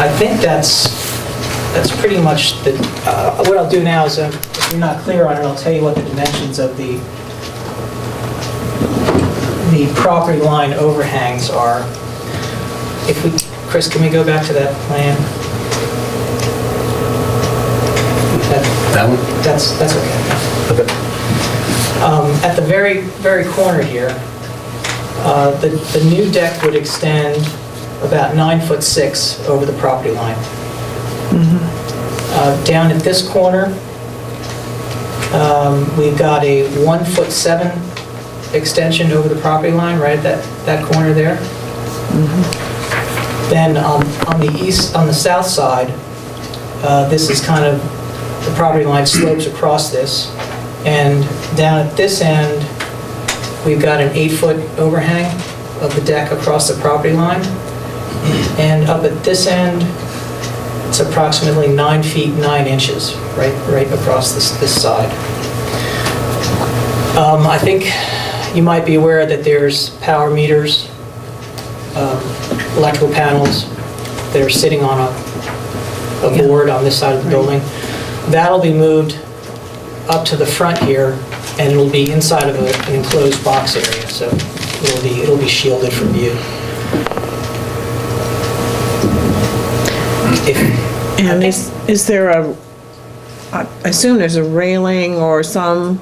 I think that's pretty much the, what I'll do now is, if you're not clear on it, I'll tell you what the dimensions of the property line overhangs are. If we, Chris, can we go back to that plan? That one? That's okay. At the very corner here, the new deck would extend about 9'6" over the property line. Down at this corner, we've got a 1'7" extension over the property line, right at that corner there. Then on the south side, this is kind of, the property line slopes across this. And down at this end, we've got an 8-foot overhang of the deck across the property line. And up at this end, it's approximately 9 feet 9 inches, right across this side. I think you might be aware that there's power meters, electrical panels that are sitting on a board on this side of the building. That'll be moved up to the front here, and it'll be inside of an enclosed box area, so it'll be shielded from view. And is there I assume there's a railing or some?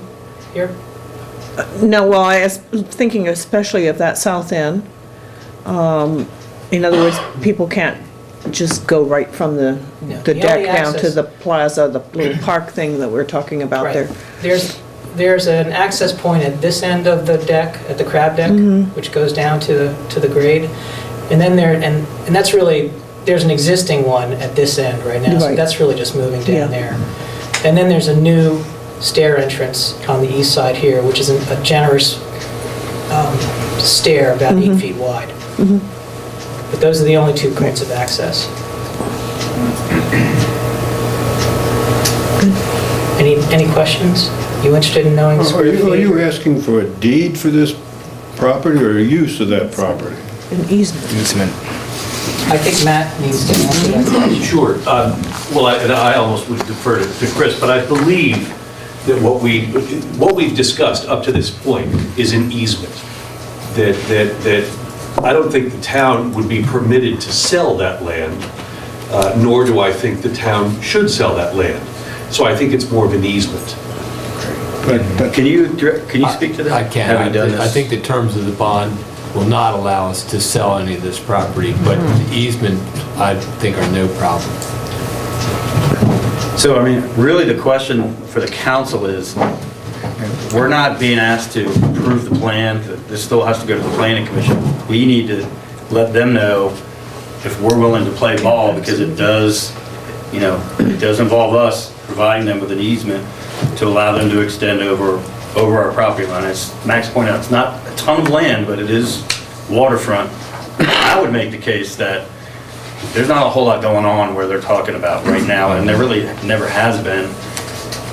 Here? No, well, I was thinking especially of that south end. In other words, people can't just go right from the The deck only down to access- the plaza, the little park thing that we're talking about Right. there. There's an access point at this end of the deck, at the crab deck, which goes down to the grade. And then and that's really, there's an existing one at this end right now, so Right. that's really just moving Yeah. down there. And then there's a new stair entrance on the east side here, which is a generous stair about 8 feet wide. But those are the only two points of access. Any questions? You interested in knowing the Are square you feet? asking for a deed for this property or a use of that property? An easement. Easement. I think Matt needs to answer that question. Sure. Well, I almost would defer to Chris, but I believe that what we've discussed up to this point is an easement. That I don't think the town would be permitted to sell that land, nor do I think the town should sell that land. So I think it's more of an easement. But can you speak to that? I can. Having done this? I think the terms of the bond will not allow us to sell any of this property, but the easement, I think, are no problem. So, I mean, really the question for the council is, we're not being asked to approve the plan. This still has to go to the planning commission. We need to let them know if we're willing to play ball, because it does, it does involve us providing them with an easement to allow them to extend over our property line. As Max pointed out, it's not a ton of land, but it is waterfront. I would make the case that there's not a whole lot going on where they're talking about right now, and there really never has been.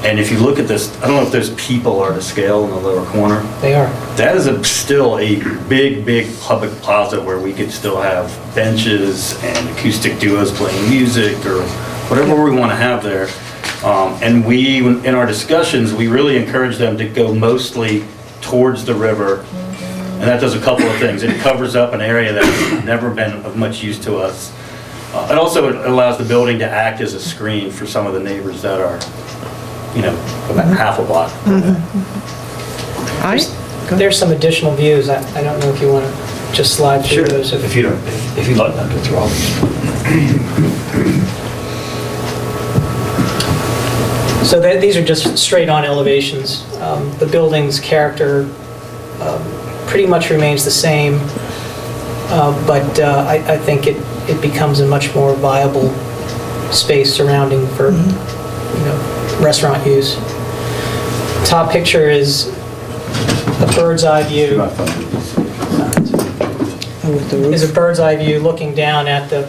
And if you look at this, I don't know if those people are to scale in the lower corner. They are. That is still a big public plaza where we could still have benches and acoustic duos playing music or whatever we want to have there. And we, in our discussions, we really encourage them to go mostly towards the river. And that does a couple of things. It covers up an area that's never been of much use to us. It also allows the building to act as a screen for some of the neighbors that are, about half a block. There's some additional views. I don't know if you want to just slide through those. If you'd like to go through all these. So these are just straight-on elevations. The building's character pretty much remains the same, but I think it becomes a much more viable space surrounding for restaurant use. Top picture is a bird's eye view. Is a bird's eye view looking down at the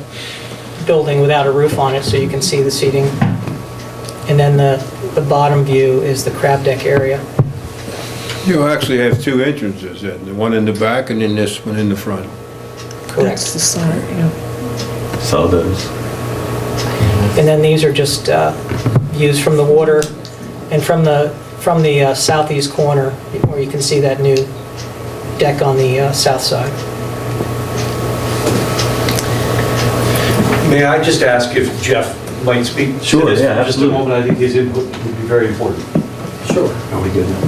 building without a roof on it, so you can see the seating. And then the bottom view is the crab deck area. You actually have two entrances, the one in the back and then this one in the front. Correct. That's the side, yeah. Saw those. And then these are just views from the water and from the southeast corner, where you can see that new deck on the south side. May I just ask if Jeff might speak to Sure, this yeah, for just a absolutely. moment? I think his input would be very important. Sure. Are we good now?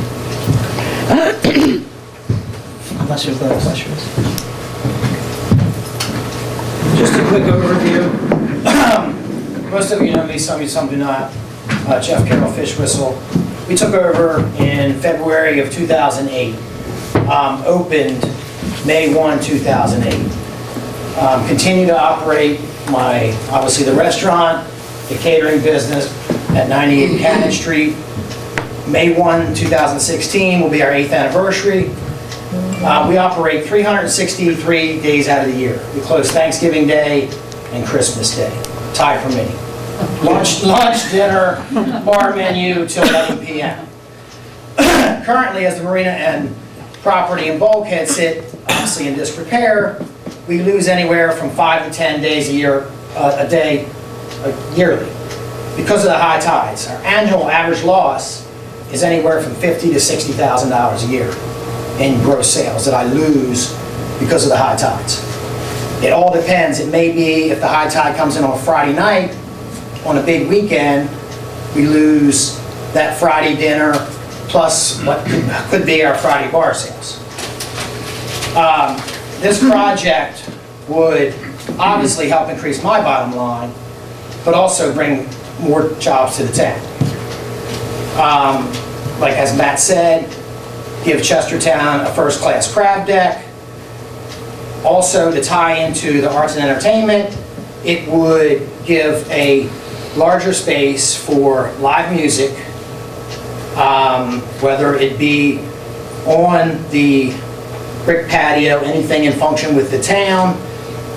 Unless there's other questions. Just a quick overview. Most of you know me, some do not. Jeff Carroll, Fish Whistle. We took over in February of 2008. Opened May 1, 2008. Continue to operate obviously the restaurant, the catering business at 98 Cannon Street. May 1, 2016 will be our 8th anniversary. We operate 363 days out of the year. We close Thanksgiving Day and Christmas Day. Tied for me. Lunch, dinner, bar menu till 11 p.m. Currently, as the marina and property and bulkhead sit obviously in disrepair, we lose anywhere from 5 to 10 days yearly, because of the high tides. Our annual average loss is anywhere from $50,000 to $60,000 a year in gross sales that I lose because of the high tides. It all depends. It may be if the high tide comes in on a Friday night, on a big weekend, we lose that Friday dinner plus what could be our Friday bar sales. This project would obviously help increase my bottom line, but also bring more jobs to the town. Like as Matt said, give Chestertown a first-class crab deck. Also, to tie into the arts and entertainment, it would give a larger space for live music, whether it be on the brick patio, anything in function with the town,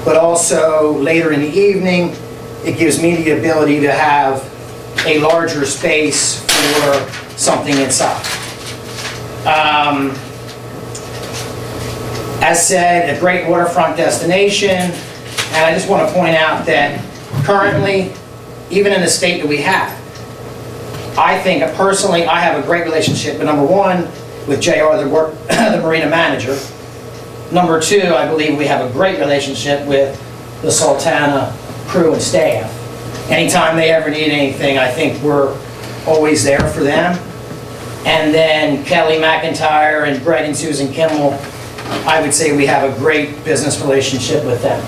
but also later in the evening, it gives me the ability to have a larger space for something inside. As said, a great waterfront destination, and I just want to point out that currently, even in the state that we have, I think personally I have a great relationship, but number one, with JR, the marina manager. Number two, I believe we have a great relationship with the Sultana crew and staff. Anytime they ever need anything, I think we're always there for them. And then Kelly McIntyre and Greg and Susan Kimmel, I would say we have a great business relationship with them.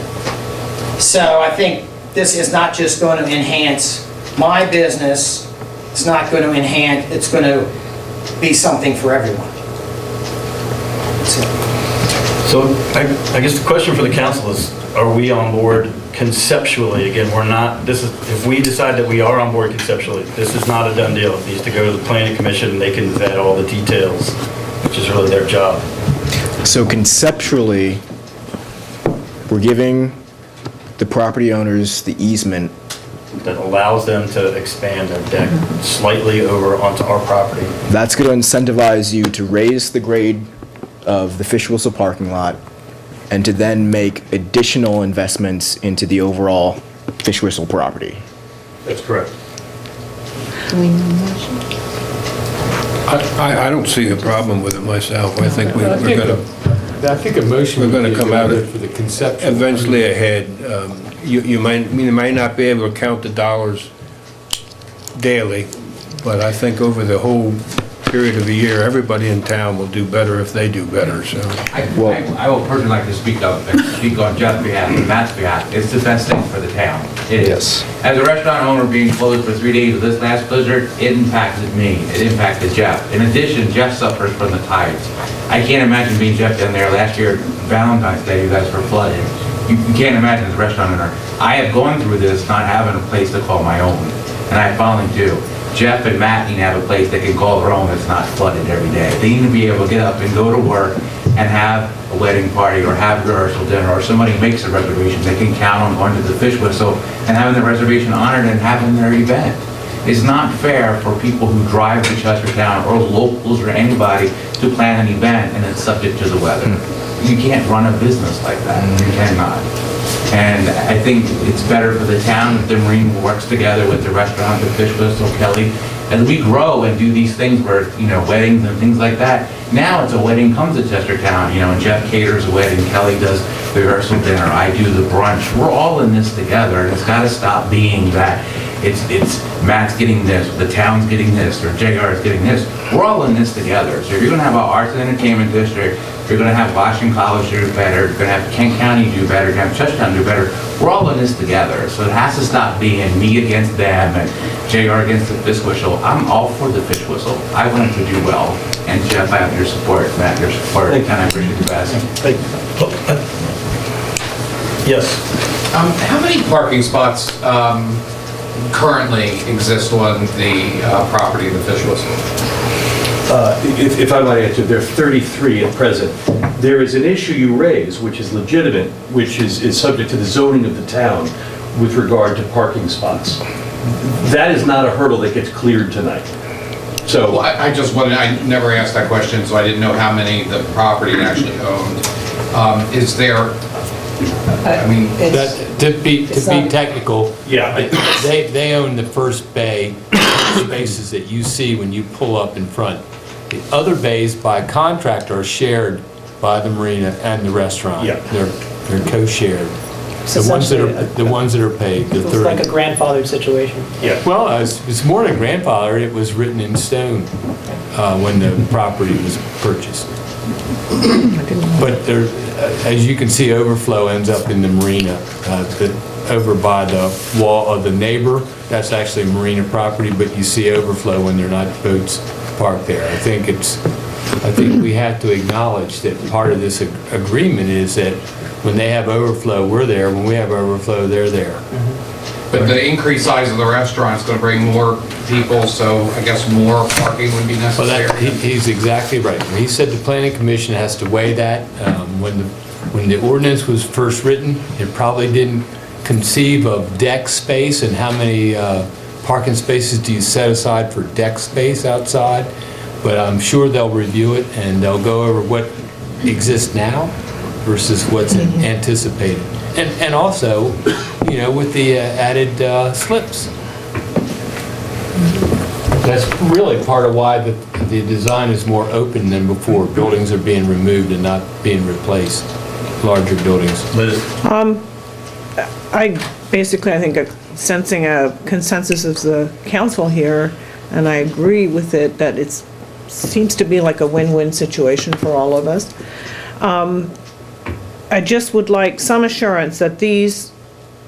So I think this is not just going to enhance my business, it's not going to enhance, it's going to be something for everyone. So I guess the question for the council is, are we on board conceptually, again, we're not, this is, if we decide that we are on board conceptually, this is not a done deal. It needs to go to the planning commission, and they can vet all the details, which is really their job. So conceptually, we're giving the property owners the easement. That allows them to expand their deck slightly over onto our property. That's going to incentivize you to raise the grade of the Fish Whistle parking lot and to then make additional investments into the overall Fish Whistle property. That's correct. I don't see a problem with it myself. I think we're gonna, I think a motion we're would gonna be a come good out idea for the conceptual. eventually ahead. You may not be able to count the dollars daily, but I think over the whole period of a year, everybody in town will do better if they do better, so. I will personally like to speak on Jeff's behalf and Matt's behalf. It's the best thing for the town. It is. Yes. As a restaurant owner being closed for 3 days of this last blizzard, it impacted me. It impacted Jeff. In addition, Jeff suffers from the tides. I can't imagine being Jeff down there last year, Valentine's Day, you guys were flooded. You can't imagine as a restaurant owner. I have gone through this not having a place to call my own, and I finally do. Jeff and Matt need to have a place they can call their own that's not flooded every day. They need to be able to get up and go to work and have a wedding party or have a rehearsal dinner, or somebody makes a reservation. They can count on going to the Fish Whistle and having their reservation honored and having their event. It's not fair for people who drive to Chestertown or locals or anybody to plan an event and it's subject to the weather. You can't run a business like that. You cannot. And I think it's better for the town if the Marine works together with the restaurant, the Fish Whistle, Kelly, as we grow and do these things where, weddings and things like that. Now it's a wedding comes to Chestertown, and Jeff caters a wedding, Kelly does the rehearsal dinner, I do the brunch. We're all in this together, and it's got to stop being that it's Matt's getting this, the town's getting this, or JR is getting this. We're all in this together. So if you're going to have an arts and entertainment district, you're going to have Washington College do better, you're going to have Kent County do better, you're going to have Chestertown do better. We're all in this together. So it has to stop being me against them and JR against the Fish Whistle. I'm all for the Fish Whistle. I want it to do well. And Jeff, I have your support, Matt, your support, and I appreciate you asking. Yes. How many parking spots currently exist on the property of the Fish Whistle? If I might answer, there are 33 at present. There is an issue you raise, which is legitimate, which is subject to the zoning of the town with regard to parking spots. That is not a hurdle that gets cleared tonight. So, Well, I just wanted, I never asked that question, so I didn't know how many the property actually owned. Is there, I mean, To be technical, yeah, they own the first bay spaces that you see when you pull up in front. The other bays by contract are shared by the marina and the restaurant. Yeah. They're co-shared. The ones that are paid, the It's 30. like a grandfathered situation. yeah. Well, it's more than grandfather, it was written in stone when the property was purchased. But there, as you can see, overflow ends up in the marina, over by the wall of the neighbor. That's actually marina property, but you see overflow when they're not boats parked there. I think we have to acknowledge that part of this agreement is that when they have overflow, we're there. When we have overflow, they're there. but the increased size of the restaurant is going to bring more people, so I guess more parking would be Well, necessary. he's exactly right. He said the planning commission has to weigh that. When the ordinance was first written, it probably didn't conceive of deck space and how many parking spaces do you set aside for deck space outside. But I'm sure they'll review it and they'll go over what exists now versus what's anticipated. And also, with the added slips. That's really part of why the design is more open than before. Buildings are being removed and not being replaced, larger buildings. I think sensing a consensus of the council here, and I agree with it, that it seems to be like a win-win situation for all of us. I just would like some assurance that these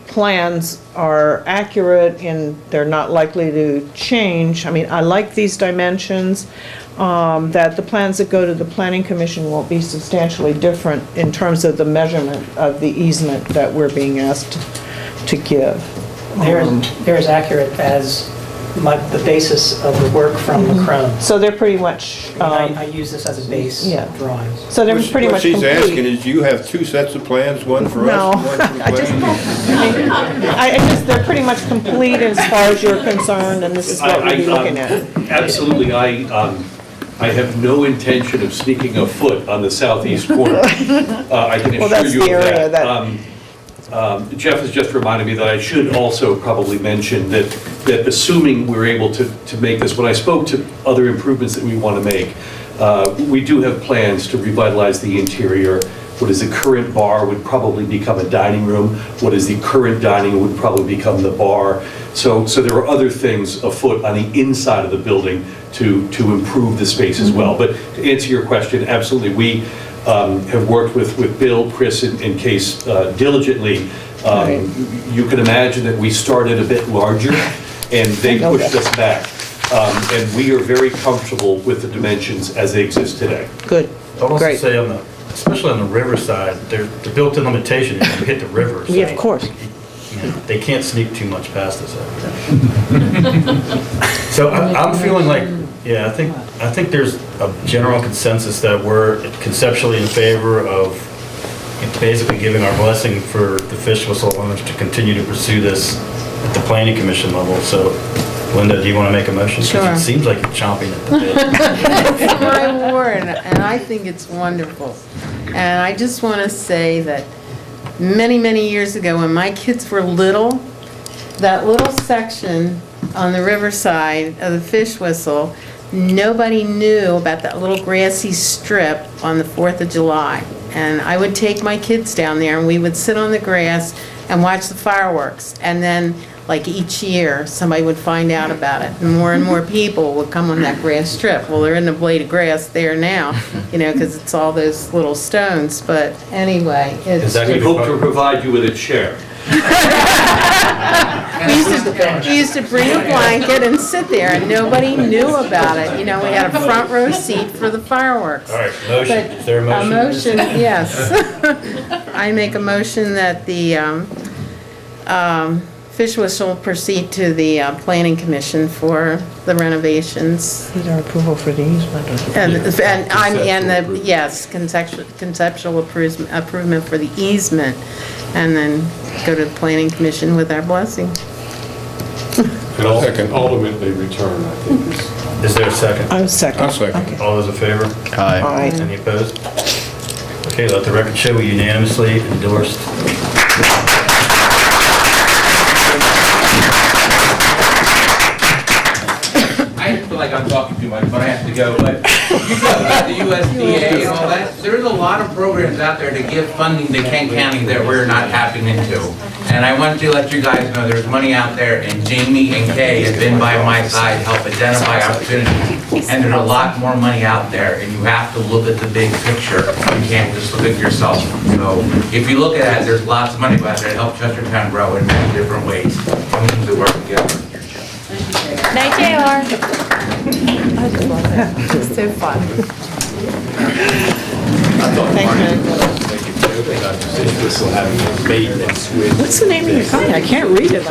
plans are accurate and they're not likely to change. I mean, I like these dimensions, that the plans that go to the planning commission won't be substantially different in terms of the measurement of the easement that we're being asked to give. They're as accurate as the basis of the work from Macron. So they're pretty much, I use this as a base yeah. drawing. so they're pretty much What she's asking complete. is, you have two sets of plans, one for No, us, and one for the I just, planning? I just, they're pretty much complete as far as you're concerned, and this is what we'll be looking at. Absolutely, I have no intention of sneaking a foot on the southeast corner. I can Well, assure that's you the of area that. Jeff has just reminded me that I should also probably mention that assuming we're able to make this, when I spoke to other improvements that we want to make, we do have plans to revitalize the interior. What is the current bar would probably become a dining room. What is the current dining room would probably become the bar. So there are other things afoot on the inside of the building to improve the space as well. But to answer your question, absolutely, we have worked with Bill, Chris, and Case diligently. You can imagine that we started a bit larger, and they pushed us back. And we are very comfortable with the dimensions as they exist today. Good, I'll also great. say especially on the riverside, the built-in limitation is you hit the river. Yeah, of course. They can't sneak too much past us over there. So I'm feeling like, yeah, I think there's a general consensus that we're conceptually in favor of basically giving our blessing for the Fish Whistle owners to continue to pursue this at the planning commission level. So Linda, do you want to make a motion? 'Cause Sure. it seems like you're chomping at the bit. It's my word, and I think it's wonderful. And I just want to say that many, many years ago, when my kids were little, that little section on the riverside of the Fish Whistle, nobody knew about that little grassy strip on the 4th of July. And I would take my kids down there, and we would sit on the grass and watch the fireworks. And then, like each year, somebody would find out about it, and more people would come on that grass strip. Well, there isn't a blade of grass there now, because it's all those little stones, but anyway, it's We hope to provide you with a chair. we used to bring a blanket and sit there, and nobody knew about it. We had a front row seat for the fireworks. All right, motion. Is there a motion? A motion, yes. I make a motion that the Fish Whistle proceed to the Planning Commission for the renovations. Need our approval for the easement. Conceptual approval for the easement, and then go to the Planning Commission with our blessing. And ultimately return, I think. Is there a second? I'm second. I'll second. All those in favor? Aye. Any opposed? Okay, let the record show we unanimously endorsed. I feel like I'm talking too much, but I have to go. But you talk about the USDA and all that. There's a lot of programs out there to give funding to Kent County that we're not tapping into. And I want to let you guys know there's money out there, and Jamie and Kay have been by my side to help identify opportunities. And there's a lot more money out there, and you have to look at the big picture. You can't just look at yourself. So if you look at that, there's lots of money out there to help Chestertown grow in many different ways. And we need to work together. Night, JR. I just love it. It's so fun. What's the name of your company? I can't read it.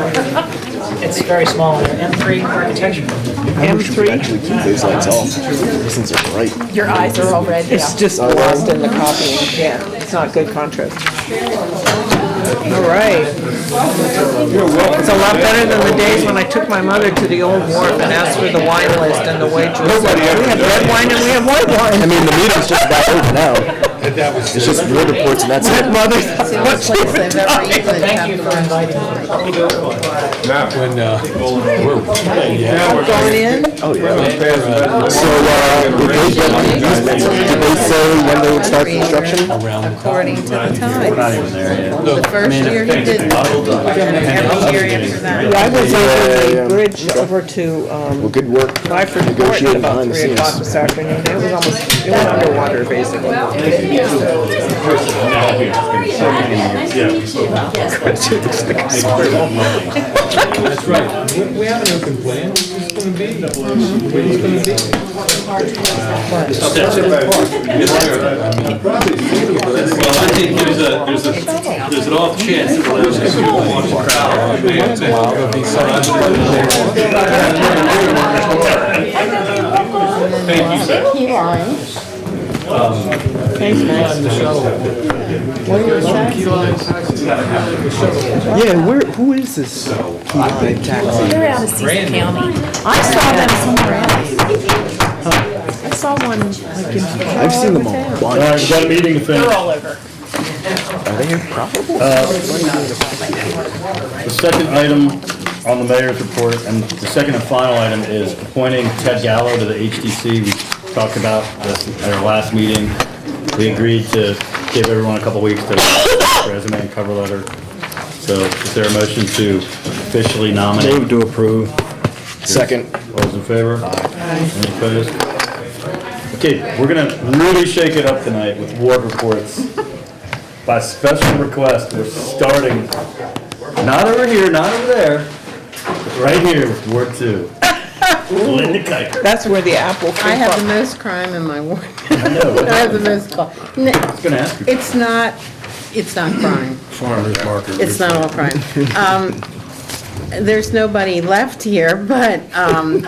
It's very small, M3 architecture. M3? These lights off. These things are bright. Your eyes are all red. It's just lost in the copying. Yeah, it's not good contrast. All right. It's a lot better than the days when I took my mother to the Old Wharf and asked for the wine list, and the waitress said, we have red wine and we have white wine. I mean, the meeting's just about over now. It's just board reports and that's it. Mother, It's the only place I've ever eaten. Thank you for inviting me. When, Going in? Oh, yeah. So, did they say when they would start construction? According to the We're not times. even there yet. The first year he didn't. Every year after that. I was over the bridge over to Well, good work. Byford Court at Negotiating about behind the 3 o'clock scenes. this afternoon. It went underwater, basically. Yeah. That's right. We have an open plan. Where's this gonna be? Where's this gonna be? Well, I think there's an off chance that we'll have some watch the crowd. Thank you, sir. Key lime. Thanks, Max. What do you say? Yeah, who is this key lime taxi? They're out of Cecil County. I saw them somewhere else. I saw one like in. I've seen them all. All right, we've got a meeting to finish. They're all over. Are they profitable? The second item on the mayor's report, and the second and final item is appointing Ted Gallo to the HDC. We talked about this at our last meeting. We agreed to give everyone a couple weeks to resume and cover letter. So is there a motion to officially nominate? Move to approve. Second. All those in favor? Any opposed? Okay, we're gonna really shake it up tonight with ward reports. By special request, we're starting, not over here, not over there, but right here with Ward 2. Linda Kiker. That's where the apple came from. I have the most crime in my ward. I know. I have the most, I was gonna ask you. it's not crime. Farmer's market. It's not all crime. There's nobody left here, but, I'm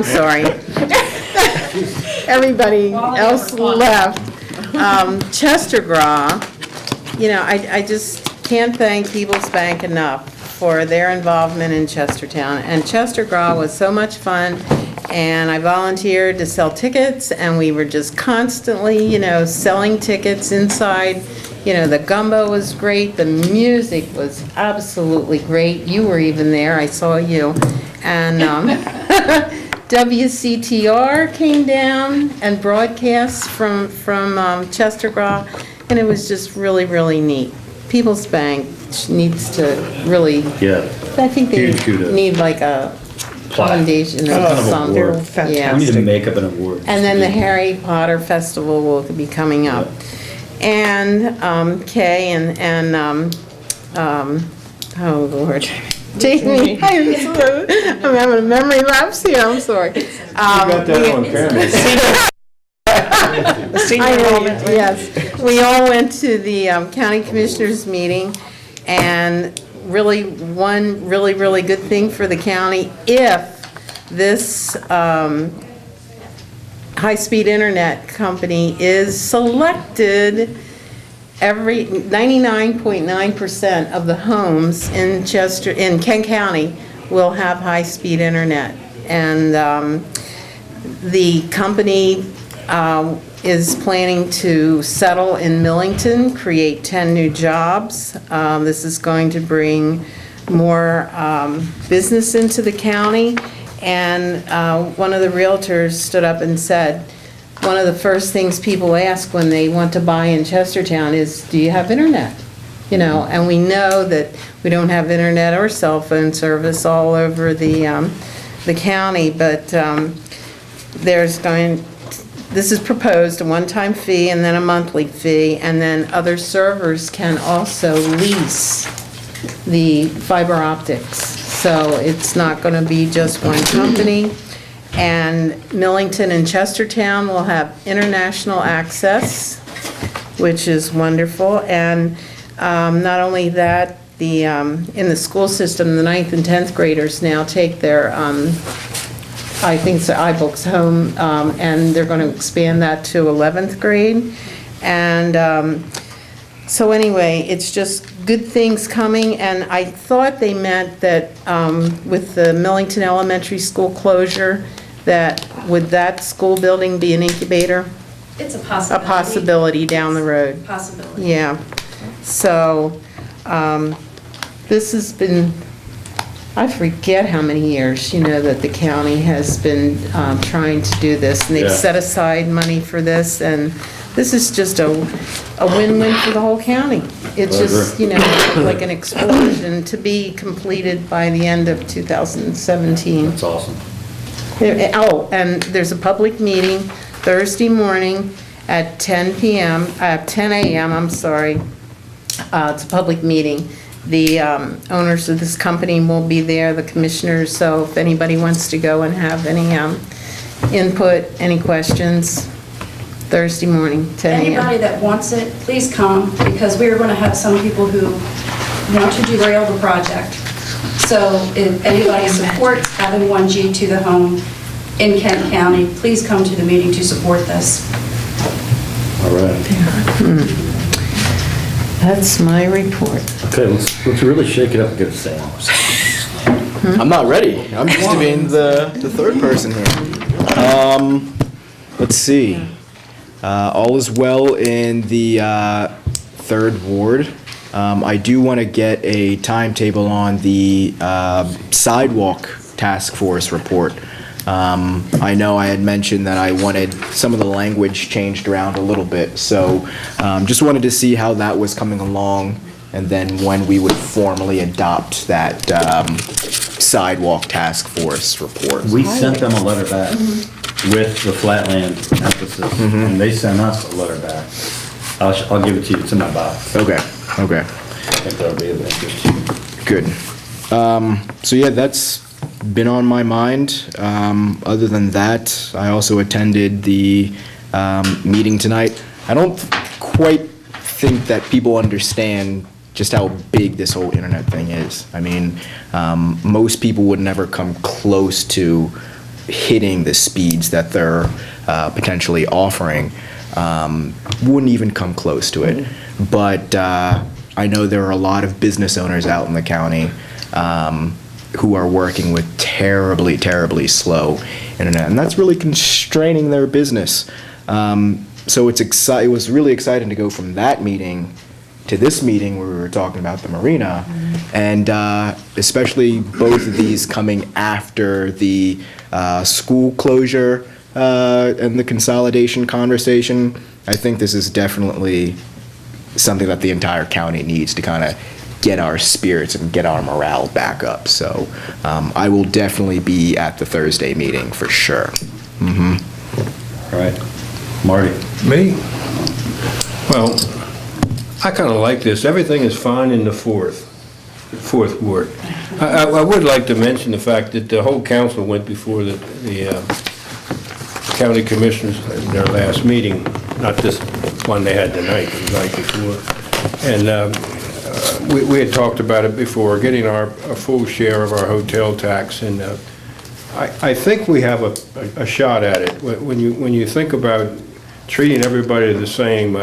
sorry. Everybody else left. Chester Gras, you know, I just can't thank People's Bank enough for their involvement in Chestertown. And Chester Gras was so much fun, and I volunteered to sell tickets, and we were just constantly, you know, selling tickets inside. You know, the gumbo was great, the music was absolutely great. You were even there, I saw you. And WCTR came down and broadcast from Chester Gras, and it was just really, really neat. People's Bank needs to really, Yeah. I think they Huge kudos. need like a foundation or Some kind of something. award. Yeah. We need to make up an award. And then the Harry Potter Festival will be coming up. And Kay and oh Lord, Jamie, I'm having a memory lapse here, I'm sorry. got that on camera. I know, yes. We all went to the county commissioners meeting, and really, one really good thing for the county, if this high-speed internet company is selected, every 99.9% of the homes in Kent County will have high-speed internet. And the company is planning to settle in Millington, create 10 new jobs. This is going to bring more business into the county. And one of the realtors stood up and said, one of the first things people ask when they want to buy in Chestertown is, do you have internet? You know, and we know that we don't have internet or cell phone service all over the county, but this is proposed, a one-time fee and then a monthly fee, and then other servers can also lease the fiber optics. So it's not going to be just one company. And Millington and Chestertown will have international access, which is wonderful. And not only that, in the school system, the 9th and 10th graders now take their, I think it's the iBooks home, and they're going to expand that to 11th grade. And so anyway, it's just good things coming, and I thought they meant that with the Millington Elementary School closure, that would that school building be an incubator? It's a A possibility. possibility down the road. Possibility. Yeah. So, this has been, I forget how many years, you know, that the county has been trying to do this, and they've Yeah. set aside money for this, and this is just a win-win for the whole county. It's I just, agree. you know, like an explosion to be completed by the end of 2017. That's awesome. Oh, and there's a public meeting Thursday morning at 10 a.m., I'm sorry, It's a public meeting. The owners of this company will be there, the commissioners, so if anybody wants to go and have any input, any questions, Thursday morning, 10 a.m. Anybody that wants it, please come, because we are going to have some people who want to derail the project. So if anybody supports having 1G to the home in Kent County, please come to the meeting to support this. All right. That's my report. Okay, let's really shake it up and get a sandwich. I'm not ready. I'm used to being the third person here. Let's see. All is well in the 3rd Ward. I do want to get a timetable on the sidewalk task force report. I know I had mentioned that I wanted some of the language changed around a little bit, so just wanted to see how that was coming along, and then when we would formally adopt that sidewalk task force report. We sent them a letter back with the flatland emphasis, and they sent us a letter back. I'll give it to you, it's in my box. Okay. I think that'll be of interest to you. Good. So yeah, that's been on my mind. Other than that, I also attended the meeting tonight. I don't quite think that people understand just how big this whole internet thing is. I mean, most people would never come close to hitting the speeds that they're potentially offering. Wouldn't even come close to it. But I know there are a lot of business owners out in the county who are working with terribly, terribly slow internet, and that's really constraining their business. So it was really exciting to go from that meeting to this meeting where we were talking about the marina, and especially both of these coming after the school closure and the consolidation conversation. I think this is definitely something that the entire county needs to kind of get our spirits and get our morale back up. So I will definitely be at the Thursday meeting for sure. All right. Marty? Me? Well, I kind of like this. Everything is fine in the fourth ward. I would like to mention the fact that the whole council went before the county commissioners in their last meeting, not this one they had tonight, but the night before. And we had talked about it before, getting a full share of our hotel tax, and I think we have a shot at it. When you think about treating everybody the same,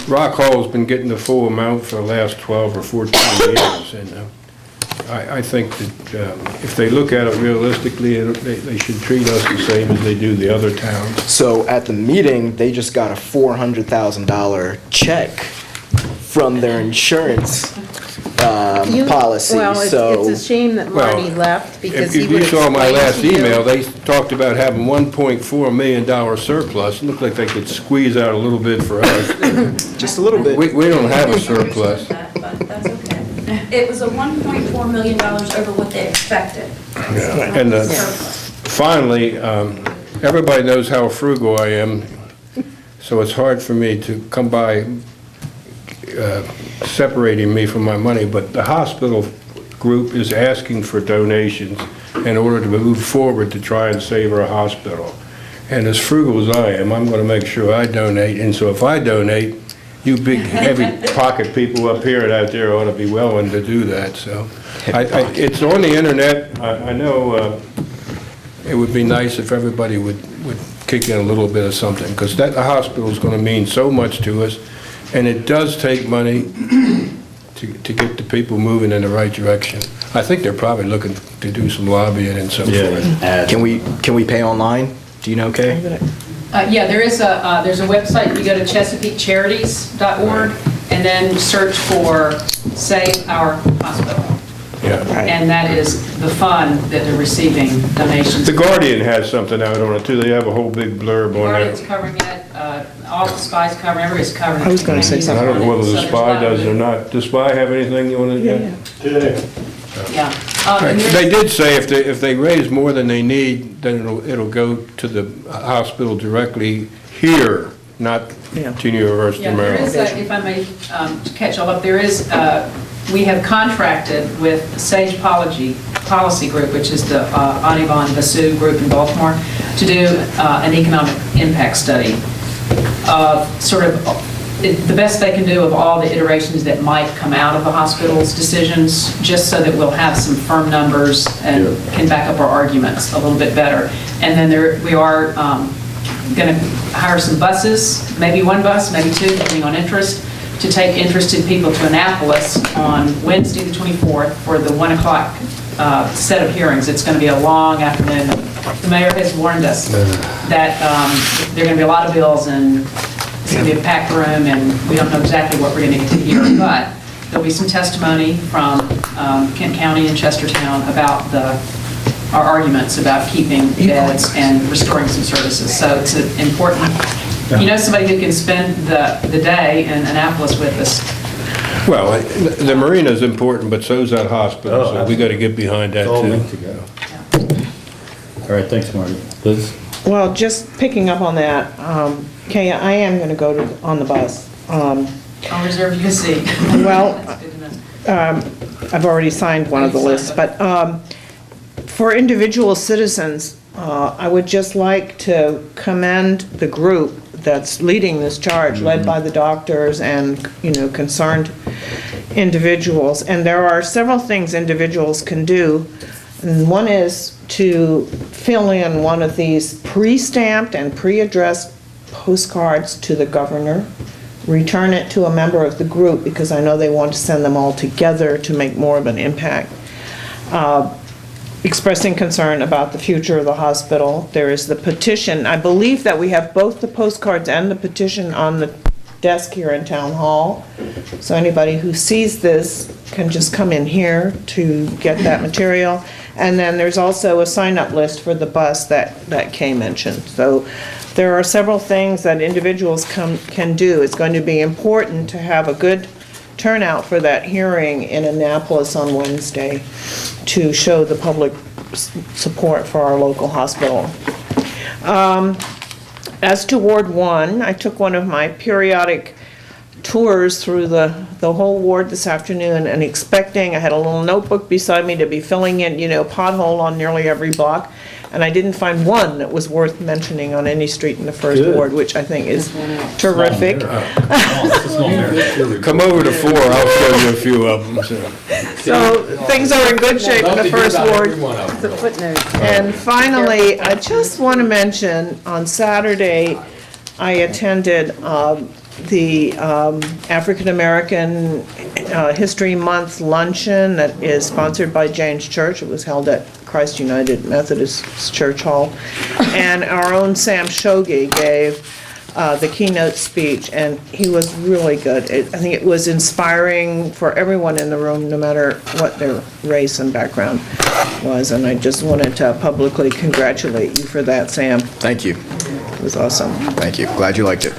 Rock Hall's been getting the full amount for the last 12 or 14 years, and I think that if they look at it realistically, they should treat us the same as they do the other towns. So at the meeting, they just got a $400,000 check from their insurance policy. Well, it's a shame that Marty left, because he If would you saw my explain last to you. email, they talked about having $1.4 million surplus. It looked like they could squeeze out a little bit for us. Just a little bit. We don't have a surplus. But that's okay. It was a $1.4 million over what they expected. Yeah. And finally, everybody knows how frugal I am, so it's hard for me to come by separating me from my money, but the hospital group is asking for donations in order to move forward to try and save our hospital. And as frugal as I am, I'm going to make sure I donate, and so if I donate, you big heavy pocket people up here and out there ought to be willing to do that. So it's on the internet. I know it would be nice if everybody would kick in a little bit of something, because that hospital is going to mean so much to us, and it does take money to get the people moving in the right direction. I think they're probably looking to do some lobbying and so forth. Can we pay online? Do you know, Kay? Yeah, there's a website. You go to ChesapeakeCharities.org and then search for Save Our Hospital. Yeah. And that is the fund that they're receiving donations. The Guardian has something out on it too. They have a whole big blurb on Guardian's it. covering it. All the Spies covering. Everybody's covering it. I was going to say something. I don't know whether the Spy does or not. Does Spy have anything you want to get today? Yeah. They did say if they raise more than they need, then it'll go to the hospital directly here not to University Yeah, of there is, Maryland. if I may to catch all up, there is, we have contracted with Sage Policy Group, which is the Audubon Vasu group in Baltimore, to do an economic impact study of sort of the best they can do of all the iterations that might come out of the hospital's decisions, just so that we'll have some firm numbers and can back up our arguments a little bit better. And then we are going to hire some buses, maybe one bus, maybe two, depending on interest, to take interested people to Annapolis on Wednesday, the 24th, for the 1 o'clock set of hearings. It's going to be a long afternoon. The mayor has warned us that there are going to be a lot of bills, and it's going to be a packed room, and we don't know exactly what we're going to get to hear, but there'll be some testimony from Kent County and Chestertown about our arguments about keeping beds and restoring some services. So it's important. You know somebody who can spend the day in Annapolis with us. Well, the marina's important, but so's that hospital, so we gotta get behind that All too. linked together. All right, thanks, Marty. Liz? Well, just picking up on that, Kay, I am going to go on the bus. I'll reserve you a seat. Well, I've already signed one of the lists, but for individual citizens, I would just like to commend the group that's leading this charge, led by the doctors and, concerned individuals. And there are several things individuals can do. And one is to fill in one of these pre-stamped and pre-addressed postcards to the governor, return it to a member of the group, because I know they want to send them all together to make more of an impact. Expressing concern about the future of the hospital. There is the petition. I believe that we have both the postcards and the petition on the desk here in Town Hall. So anybody who sees this can just come in here to get that material. And then there's also a sign-up list for the bus that Kay mentioned. So there are several things that individuals can do. It's going to be important to have a good turnout for that hearing in Annapolis on Wednesday to show the public support for our local hospital. As to Ward 1, I took one of my periodic tours through the whole ward this afternoon, and I had a little notebook beside me to be filling in, pothole on nearly every block, and I didn't find one that was worth mentioning on any street in the first ward, which I think is terrific. Come over to 4, I'll show you a few of them. So things are in good shape in the first ward. It's a footnote. And finally, I just want to mention, on Saturday, I attended the African American History Month luncheon that is sponsored by Jane's Church. It was held at Christ United Methodist Church Hall. And our own Sam Shogi gave the keynote speech, and he was really good. I think it was inspiring for everyone in the room, no matter what their race and background was. And I just wanted to publicly congratulate you for that, Sam. Thank you. It was awesome. Thank you. Glad you liked it.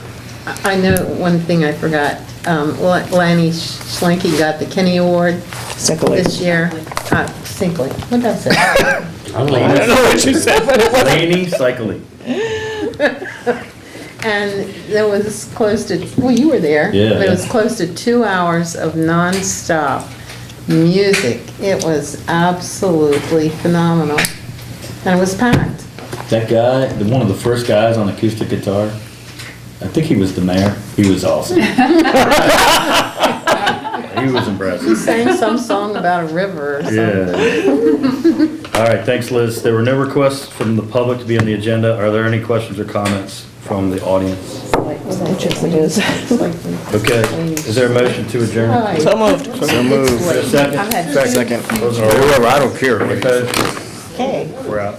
I know one thing I forgot. Lanny Schlenke got the Kenny Award this year. Sinkley. What did I say? I don't know what you said, but it was Laney Cycling. And there was close to, well, you were there. Yeah. But it was close to 2 hours of nonstop music. It was absolutely phenomenal. And it was packed. That guy, one of the first guys on acoustic guitar, I think he was the mayor. He was awesome. He was impressive. He sang some song about a river or something. Yeah. All right, thanks, Liz. There were no requests from the public to be on the agenda. Are there any questions or comments from the audience? Yes, it is. Okay, is there a motion to adjourn? So moved. So moved. Second? I've had Second. Or whoever, I don't care. Any opposed? Okay. We're out.